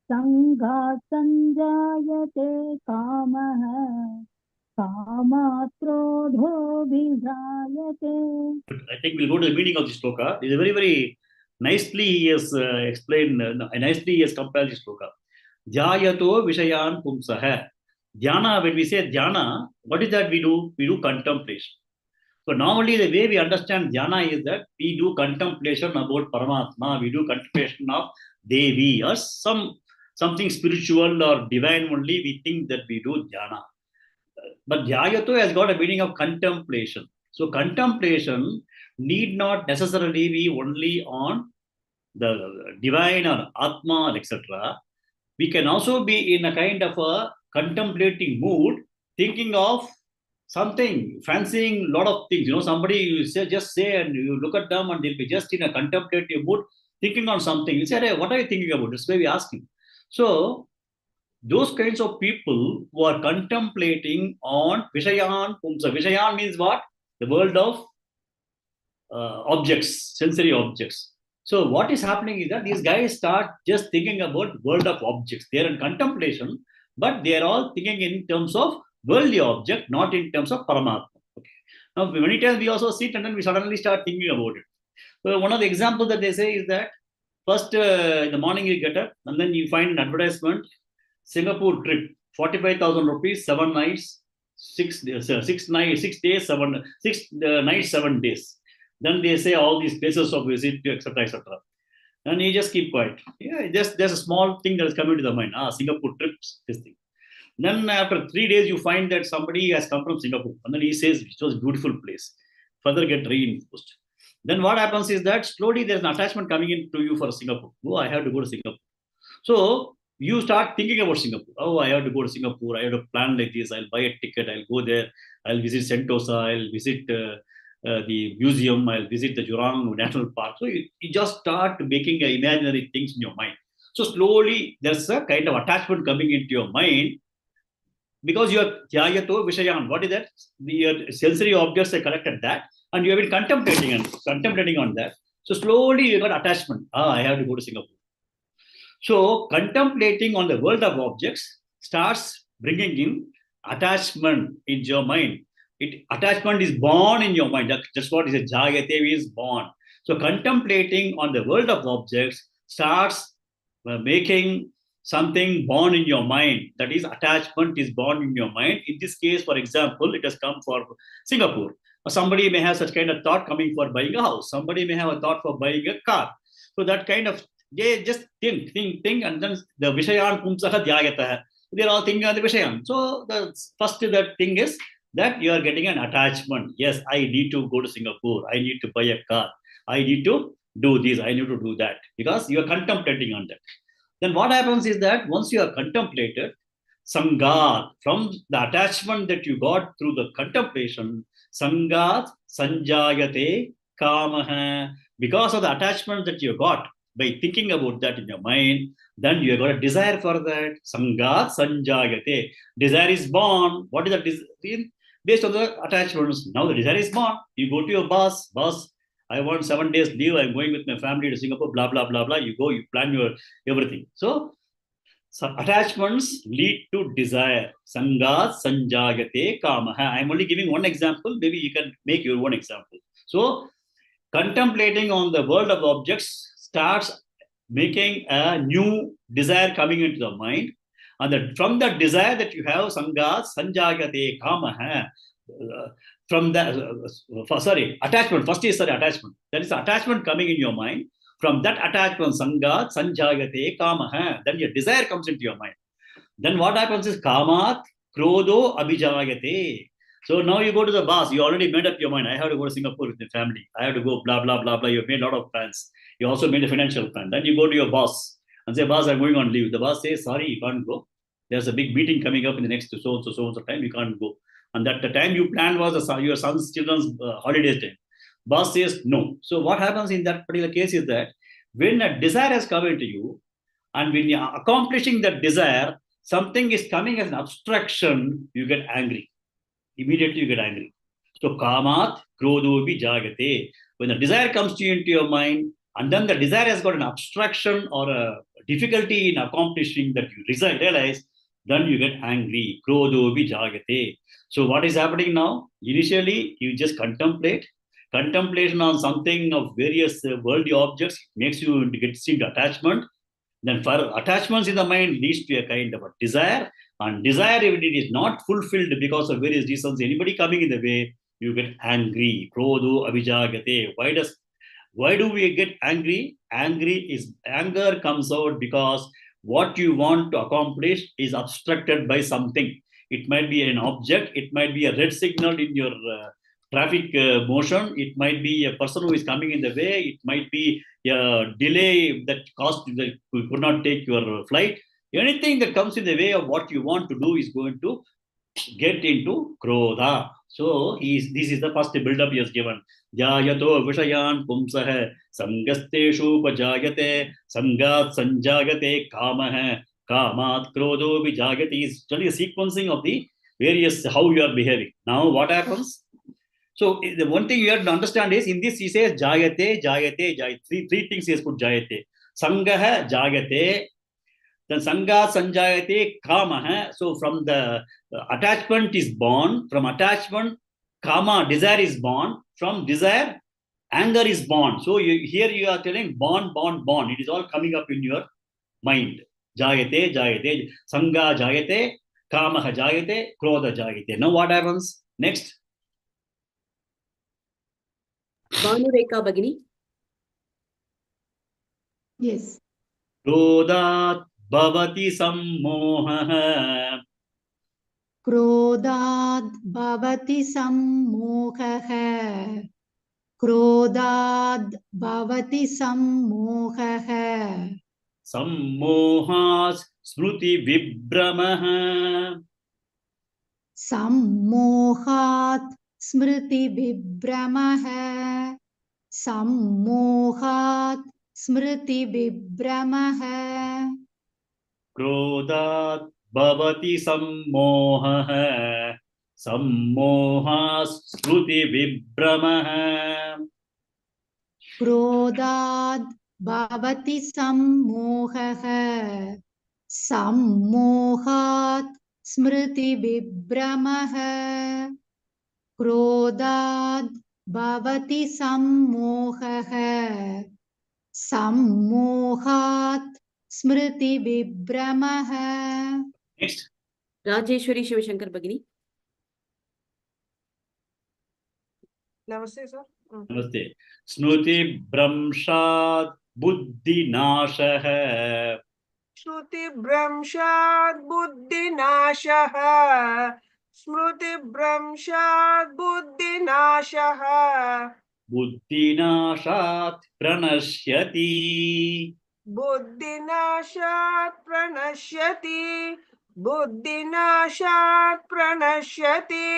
सङ्गात् सञ्जायते कामः कामात् क्रोधोऽभिजायते. I think we'll go to the meaning of this shloka. It is very, very nicely he has explained, nicely he has compiled this shloka. Dhyayato Vishayan Pumsaha. Dhyana, when we say dhyana, what is that we do? We do contemplation. So normally the way we understand dhyana is that we do contemplation about Paramatma, we do contemplation of Devi or something spiritual or divine only, we think that we do dhyana. But dhyayato has got a meaning of contemplation. So contemplation need not necessarily be only on the divine or Atma, etc. We can also be in a kind of a contemplating mood, thinking of something, fancying a lot of things. Somebody you just say and you look at them and they'll be just in a contemplative mood, thinking on something. You say, hey, what are you thinking about? That's why we ask him. So those kinds of people who are contemplating on Vishayan Pumsa. Vishayan means what? The world of objects, sensory objects. So what is happening is that these guys start just thinking about world of objects. They are in contemplation, but they are all thinking in terms of worldly object, not in terms of Paramatma. Okay. Now, many times we also sit and then we suddenly start thinking about it. So one of the examples that they say is that first in the morning you get up and then you find an advertisement, Singapore trip, 45,000 rupees, 7 nights, 6 days, 7 days. Then they say all these places of visit, etc., etc. And you just keep quiet. Yeah, just there's a small thing that is coming to the mind. Singapore trips, this thing. Then after 3 days, you find that somebody has come from Singapore, and then he says it was a beautiful place. Further get reinforced. Then what happens is that slowly there's an attachment coming into you for Singapore. Oh, I have to go to Singapore. So you start thinking about Singapore. Oh, I have to go to Singapore. I have to plan like this. I'll buy a ticket. I'll go there. I'll visit Sentosa. I'll visit the museum. I'll visit the Jurong National Park. So you just start making imaginary things in your mind. So slowly there's a kind of attachment coming into your mind because you're Dhyayato Vishayan. What is that? Your sensory objects are collected that, and you have been contemplating on that. So slowly you got attachment. I have to go to Singapore. So contemplating on the world of objects starts bringing in attachment in your mind. Attachment is born in your mind. That's what is a Jayate is born. So contemplating on the world of objects starts making something born in your mind. That is, attachment is born in your mind. In this case, for example, it has come for Singapore. Somebody may have such kind of thought coming for buying a house. Somebody may have a thought for buying a car. So that kind of, they just think, and then the Vishayan Pumsaha Dhyayataha. They're all thinking on the Vishayan. So the first that thing is that you are getting an attachment. Yes, I need to go to Singapore. I need to buy a car. I need to do this. I need to do that. Because you are contemplating on that. Then what happens is that once you are contemplated, Sangat, from the attachment that you got through the contemplation, Sangat Sanjayate Kamaha. Because of the attachment that you got by thinking about that in your mind, then you have got a desire for that. Sangat Sanjayate. Desire is born. What is that desire? Based on the attachments. Now the desire is born. You go to your boss, I want 7 days leave. I'm going with my family to Singapore, blah, blah, blah, blah. You go, you plan your everything. So attachments lead to desire. Sangat Sanjayate Kamaha. I'm only giving one example. Maybe you can make your own example. So contemplating on the world of objects starts making a new desire coming into the mind. And from that desire that you have, Sangat Sanjayate Kamaha. From that, attachment. First is attachment. That is attachment coming in your mind. From that attachment, Sangat Sanjayate Kamaha. Then your desire comes into your mind. Then what happens is Kamat Krodo Abhijayate. So now you go to the boss. You already made up your mind. I have to go to Singapore with the family. I have to go blah, blah, blah, blah. You've made a lot of plans. You also made a financial plan. Then you go to your boss and say, boss, I'm going on leave. The boss says, sorry, you can't go. There's a big meeting coming up in the next so time. You can't go. And that the time you planned was your son's children's holidays time. Boss says no. So what happens in that particular case is that when a desire has come into you, and when you're accomplishing that desire, something is coming as an obstruction, you get angry. Immediately you get angry. So Kamat Krodo Jagate. When the desire comes to you into your mind, and then the desire has got an obstruction or a difficulty in accomplishing that you realize, then you get angry. Krodo Jagate. So what is happening now? Initially, you just contemplate. Contemplation on something of various worldly objects makes you get into attachment. Then for attachments in the mind leads to a kind of a desire. And desire, if it is not fulfilled because of various reasons, anybody coming in the way, you get angry. Krodo Abhijagate. Why do we get angry? Anger comes out because what you want to accomplish is obstructed by something. It might be an object. It might be a red signal in your traffic motion. It might be a person who is coming in the way. It might be a delay that caused that you could not take your flight. Anything that comes in the way of what you want to do is going to get into Krodha. So this is the first build-up he has given. Jayato Vishayan Pumsaha Sangasteshu Pajayate Sangat Sanjagate Kamaha Kamat Krodo Vijagati is only a sequencing of the various how you are behaving. Now what happens? So the one thing you have to understand is in this he says Jayate, Jayate, Jayate. Three things he has put Jayate. Sangaha Jayate, then Sangha Sanjayate Kamaha. So from the attachment is born, from attachment, Kama, desire is born, from desire, Anger is born. So here you are telling born, born, born. It is all coming up in your mind. Jayate, jayate, sanga jayate, kamaha jayate, krodha jayate. Now what happens? Next. Bhanureka Bhagini. Yes. Krodhat bhavati sammohah. क्रोधाद् भवति सम्मोहः क्रोधाद् भवति सम्मोहः Sammohas smruti vibramah. सम्मोहात् स्मृतिविभ्रमः सम्मोहात् स्मृतिविभ्रमः Krodhat bhavati sammohah. Sammohas smruti vibramah. क्रोधाद् भवति सम्मोहः सम्मोहात् स्मृतिविभ्रमः क्रोधाद् भवति सम्मोहः सम्मोहात् स्मृतिविभ्रमः. Next. Rajeshwari Shivashankar Bhagini. Namaste, sir. Namaste. Snuti Bramshad Buddhi Nashah. Shruti Bramshad Buddhi Nashaha. Smruti Bramshad Buddhi Nashaha. Buddhi Nashat Pranashyati. Buddhi Nashat Pranashyati. Buddhi Nashat Pranashyati.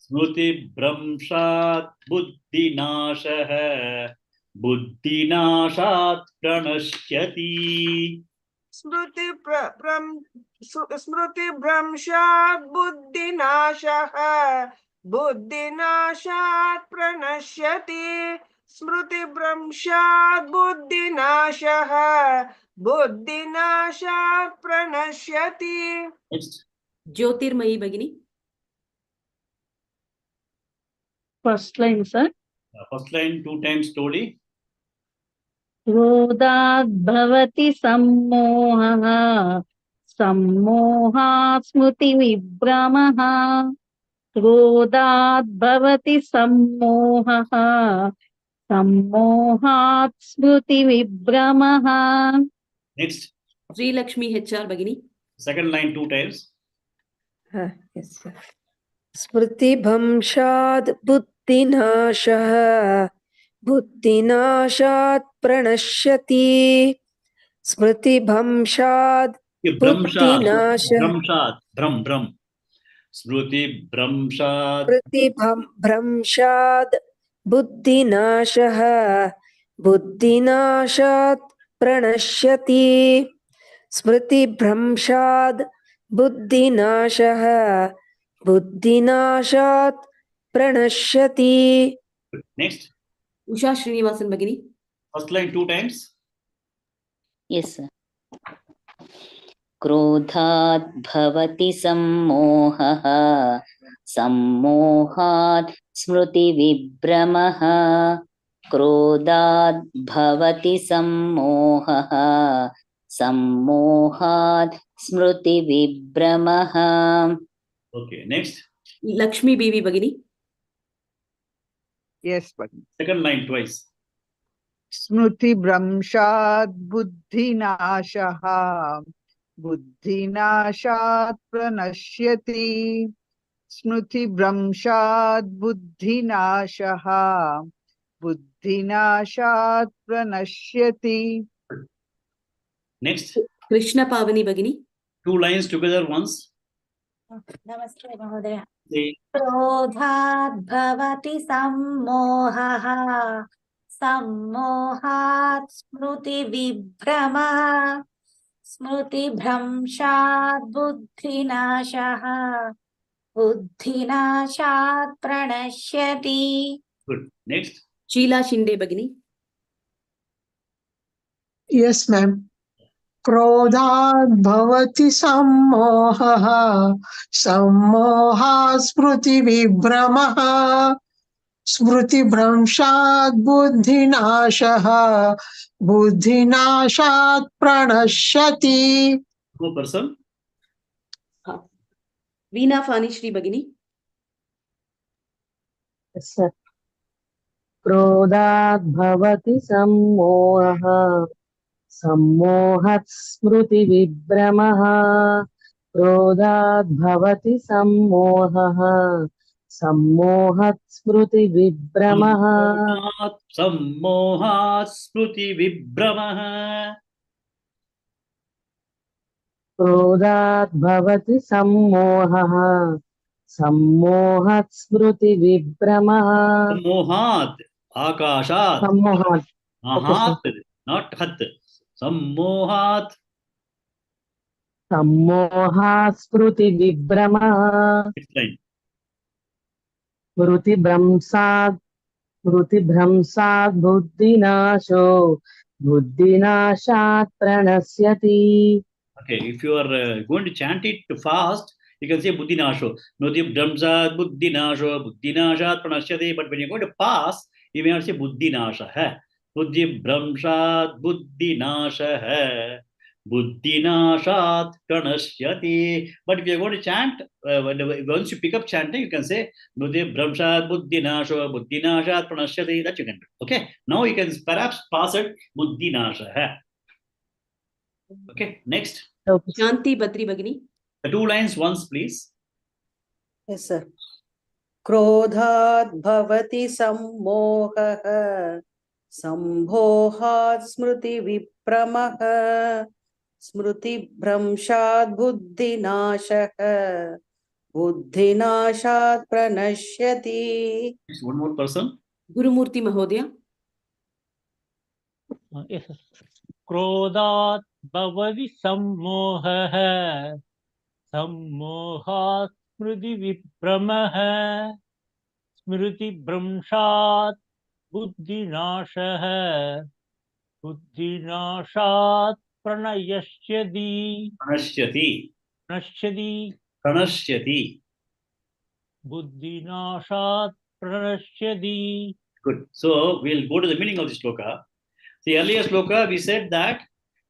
Snuti Bramshat Buddhi Nashah. Buddhi Nashat Pranashyati. Smruti Bramshat Buddhi Nashaha. Buddhi Nashat Pranashyati. Smruti Bramshat Buddhi Nashaha. Buddhi Nashat Pranashyati. Next. Jyotirmayi Bhagini. First line, sir. First line 2 times slowly. क्रोधाद् भवति सम्मोहः सम्मोहात् स्मृतिविभ्रमः क्रोधाद् भवति सम्मोहः सम्मोहात् स्मृतिविभ्रमः. Next. Sri Lakshmi HR Bhagini. Second line 2 times. Yes, sir. Smritibhamshad buddhinashah buddhinashat pranashyati. Smritibhamshad buddhinashah. Bramshad. Bram. Smruti Bramshad. Smritibhamshad buddhinashah buddhinashat pranashyati. Smritibhamshad buddhinashah buddhinashat pranashyati. Next. Usha Srinivasan Bhagini. First line 2 times. Yes, sir. क्रोधात् भवति सम्मोहः सम्मोहात् स्मृतिविभ्रमः क्रोधात् भवति सम्मोहः सम्मोहात् स्मृतिविभ्रमः. Okay, next. Lakshmi Bibi Bhagini. Yes, Bhagini. Second line twice. Smruti Bramshad Buddhinashaha Buddhinashat Pranashyati. Smruti Bramshad Buddhinashaha Buddhinashat Pranashyati. Next. Krishna Pavani Bhagini. 2 lines together once. Namaste, Mahodaya. Say. क्रोधाद् भवति सम्मोहः सम्मोहात् स्मृतिविभ्रमः स्मृतिभ्रंशात् बुद्धिनाशः बुद्धिनाशात् प्रणश्यति. Good. Next. Sheila Shinde Bhagini. Yes, ma'am. Krodhat bhavati sammohah sammohat smriti vibhramaha स्मृतिभ्रंशात् बुद्धिनाशः बुद्धिनाशात् प्रणश्यति. No person. Veena Fanishri Bhagini. Yes, sir. क्रोधात् भवति सम्मोहः सम्मोहात् स्मृतिविभ्रमः क्रोधात् भवति सम्मोहः सम्मोहात् स्मृतिविभ्रमः सम्मोहात् स्मृतिविभ्रमः क्रोधात् भवति सम्मोहः सम्मोहात् स्मृतिविभ्रमः सम्मोहात् आकाशात् सम्मोहात् महात् not hat सम्मोहात् सम्मोहात् स्मृतिविभ्रमः स्मृतिभ्रंशात् बुद्धिनाशो बुद्धिनाशात् प्रणश्यति. Okay, if you are going to chant it fast, you can say buddhinasho. Nodip dhamsat buddhinasho buddhinashat pranashyate. But when you're going to pass, you may not say buddhinasha hai. Buddhi brahmshat buddhinasha hai. Buddhinashat pranashyate. But if you're going to chant, once you pick up chanting, you can say Nodip brahmshat buddhinasho buddhinashat pranashyate. That you can do. Okay. Now you can perhaps pass it buddhinasha hai. Okay, next. Shanti Badri Bhagini. The 2 lines once, please. Yes, sir. क्रोधात् भवति सम्मोहः सम्मोहात् स्मृतिविभ्रमः स्मृतिभ्रंशात् बुद्धिनाशः बुद्धिनाशात् प्रणश्यति. One more person. Gurumurti Mahodaya. Yes, sir. क्रोधात् भवति सम्मोहः सम्मोहात् स्मृतिविभ्रमः स्मृतिभ्रंशात् बुद्धिनाशः बुद्धिनाशात् प्रणश्यति बुद्धिनाशात् प्रणश्यति. Good. So we'll go to the meaning of the shloka. The earlier shloka, we said that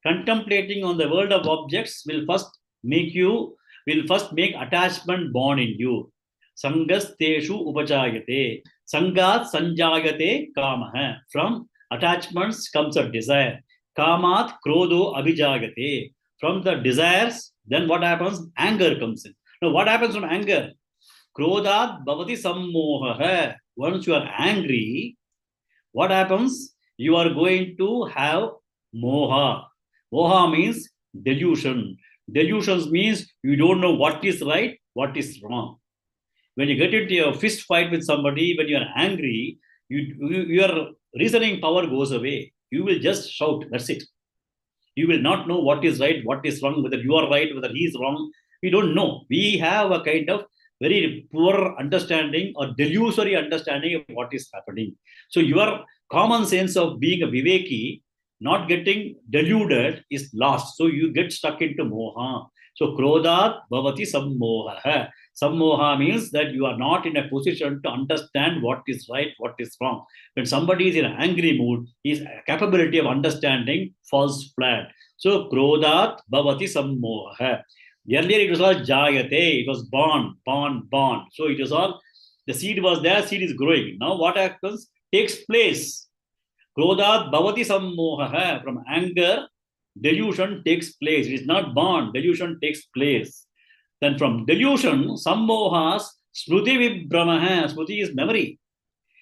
contemplating on the world of objects will first make attachment born in you. Sangas teshu upajayate. Sangat sanjayate kamah. From attachments comes a desire. Kamat krodho abhijayate. From the desires, then what happens? Anger comes in. Now what happens from anger? Krodhat bhavati sammoha. Once you are angry, what happens? You are going to have moha. Moha means delusion. Delusions means you don't know what is right, what is wrong. When you get into a fist fight with somebody, when you are angry, your reasoning power goes away. You will just shout, that's it. You will not know what is right, what is wrong, whether you are right, whether he is wrong. We don't know. We have a kind of very poor understanding or delusory understanding of what is happening. So your common sense of being a viveki, not getting deluded, is lost. So you get stuck into moha. So krodhat bhavati sammoha. Sammoha means that you are not in a position to understand what is right, what is wrong. When somebody is in an angry mood, his capability of understanding falls flat. So krodhat bhavati sammoha. Earlier it was all jayate, it was born. So it was all, the seed was there, seed is growing. Now what happens? Takes place. Krodhat bhavati sammoha. From anger, delusion takes place. It is not born, delusion takes place. Then from delusion, sammohas, smruti vibhramaha. Smruti is memory.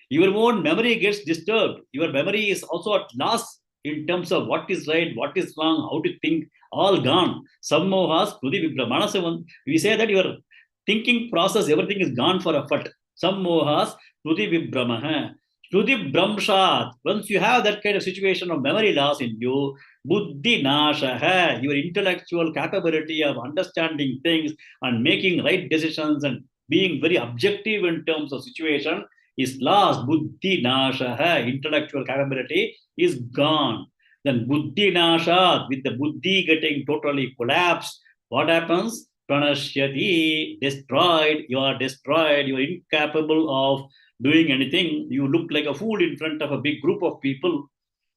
Your own memory gets disturbed. Your memory is also at loss in terms of what is right, what is wrong, how to think, all gone. Sammohas, smruti vibhramaha. We say that your thinking process, everything is gone for a fut. Sammohas, smruti vibhramaha. Shruti Brahmshat. Once you have that kind of situation of memory loss in you, buddhi nasha, your intellectual capability of understanding things and making right decisions and being very objective in terms of situation is lost. Buddhi nasha, intellectual capability is gone. Then buddhi nashat, with the buddhi getting totally collapsed, what happens? Pranashyati, destroyed. You are destroyed. You are incapable of doing anything, you look like a fool in front of a big group of people.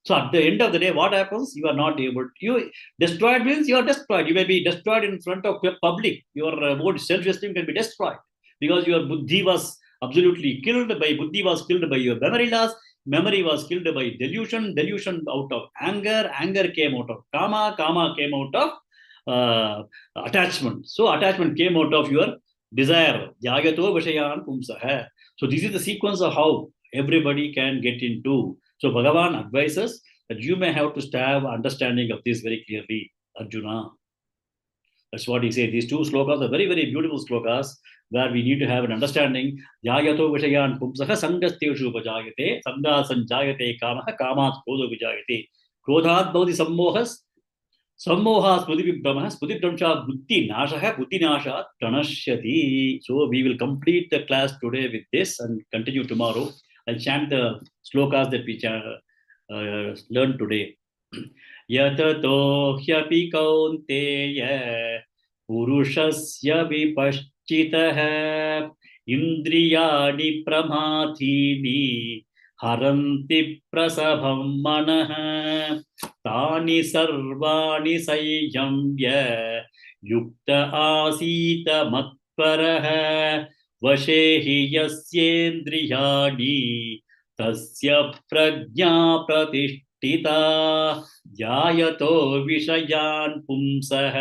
So at the end of the day, what happens? You are not able. You destroyed means you are destroyed. You may be destroyed in front of the public. Your own self-esteem can be destroyed because your buddhi was absolutely killed by buddhi was killed by your memory loss. Memory was killed by delusion. Delusion out of anger. Anger came out of kama. Kama came out of attachment. So attachment came out of your desire. Jagato vishayan pumsaha. So this is the sequence of how everybody can get into. So Bhagavan advises that you may have to have understanding of this very clearly, Arjuna. That's what he said. These two slokas are very, very beautiful slokas where we need to have an understanding. Jayato vishayan pumsaha sangasteshu upajayate, sanga sanjayate kamaha kamat kodo vijayate. Krodhat bhavati sammohas, sammoha smriti vibramah, smriti vibramsha buddhi nashaha, buddhi nashat pranashyati. So we will complete the class today with this and continue tomorrow. I'll chant the slokas that we learned today. Yatato hyapi kaunteya purushasya vipaschitaha indriyani pramathini haranti prasabham manaha tani sarvani sayamya yukta asita matparaha vashehi yasyendriyani tasya prajna pratishtita jayato vishayan pumsah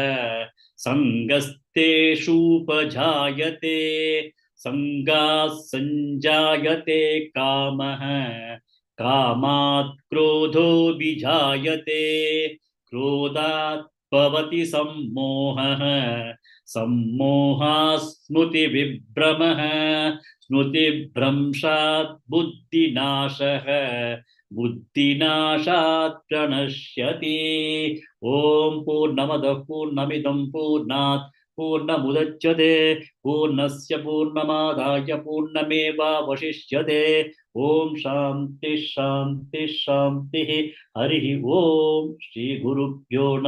sangasteshu upajayate sangas sanjayate kamah kamat krodho bijayate krodat bhavati sammohah sammoha smruti vibramah smruti bhramshat buddhi nashah buddhi nashat pranashyati. Om Purnamadah Purnamidam Purnat Purnamudachyate Purnasya Purnamadaya Purnameva Vashishyate. Om Shanti Shanti Shanti. Harihi Om Shri Gurubhyo Namaha.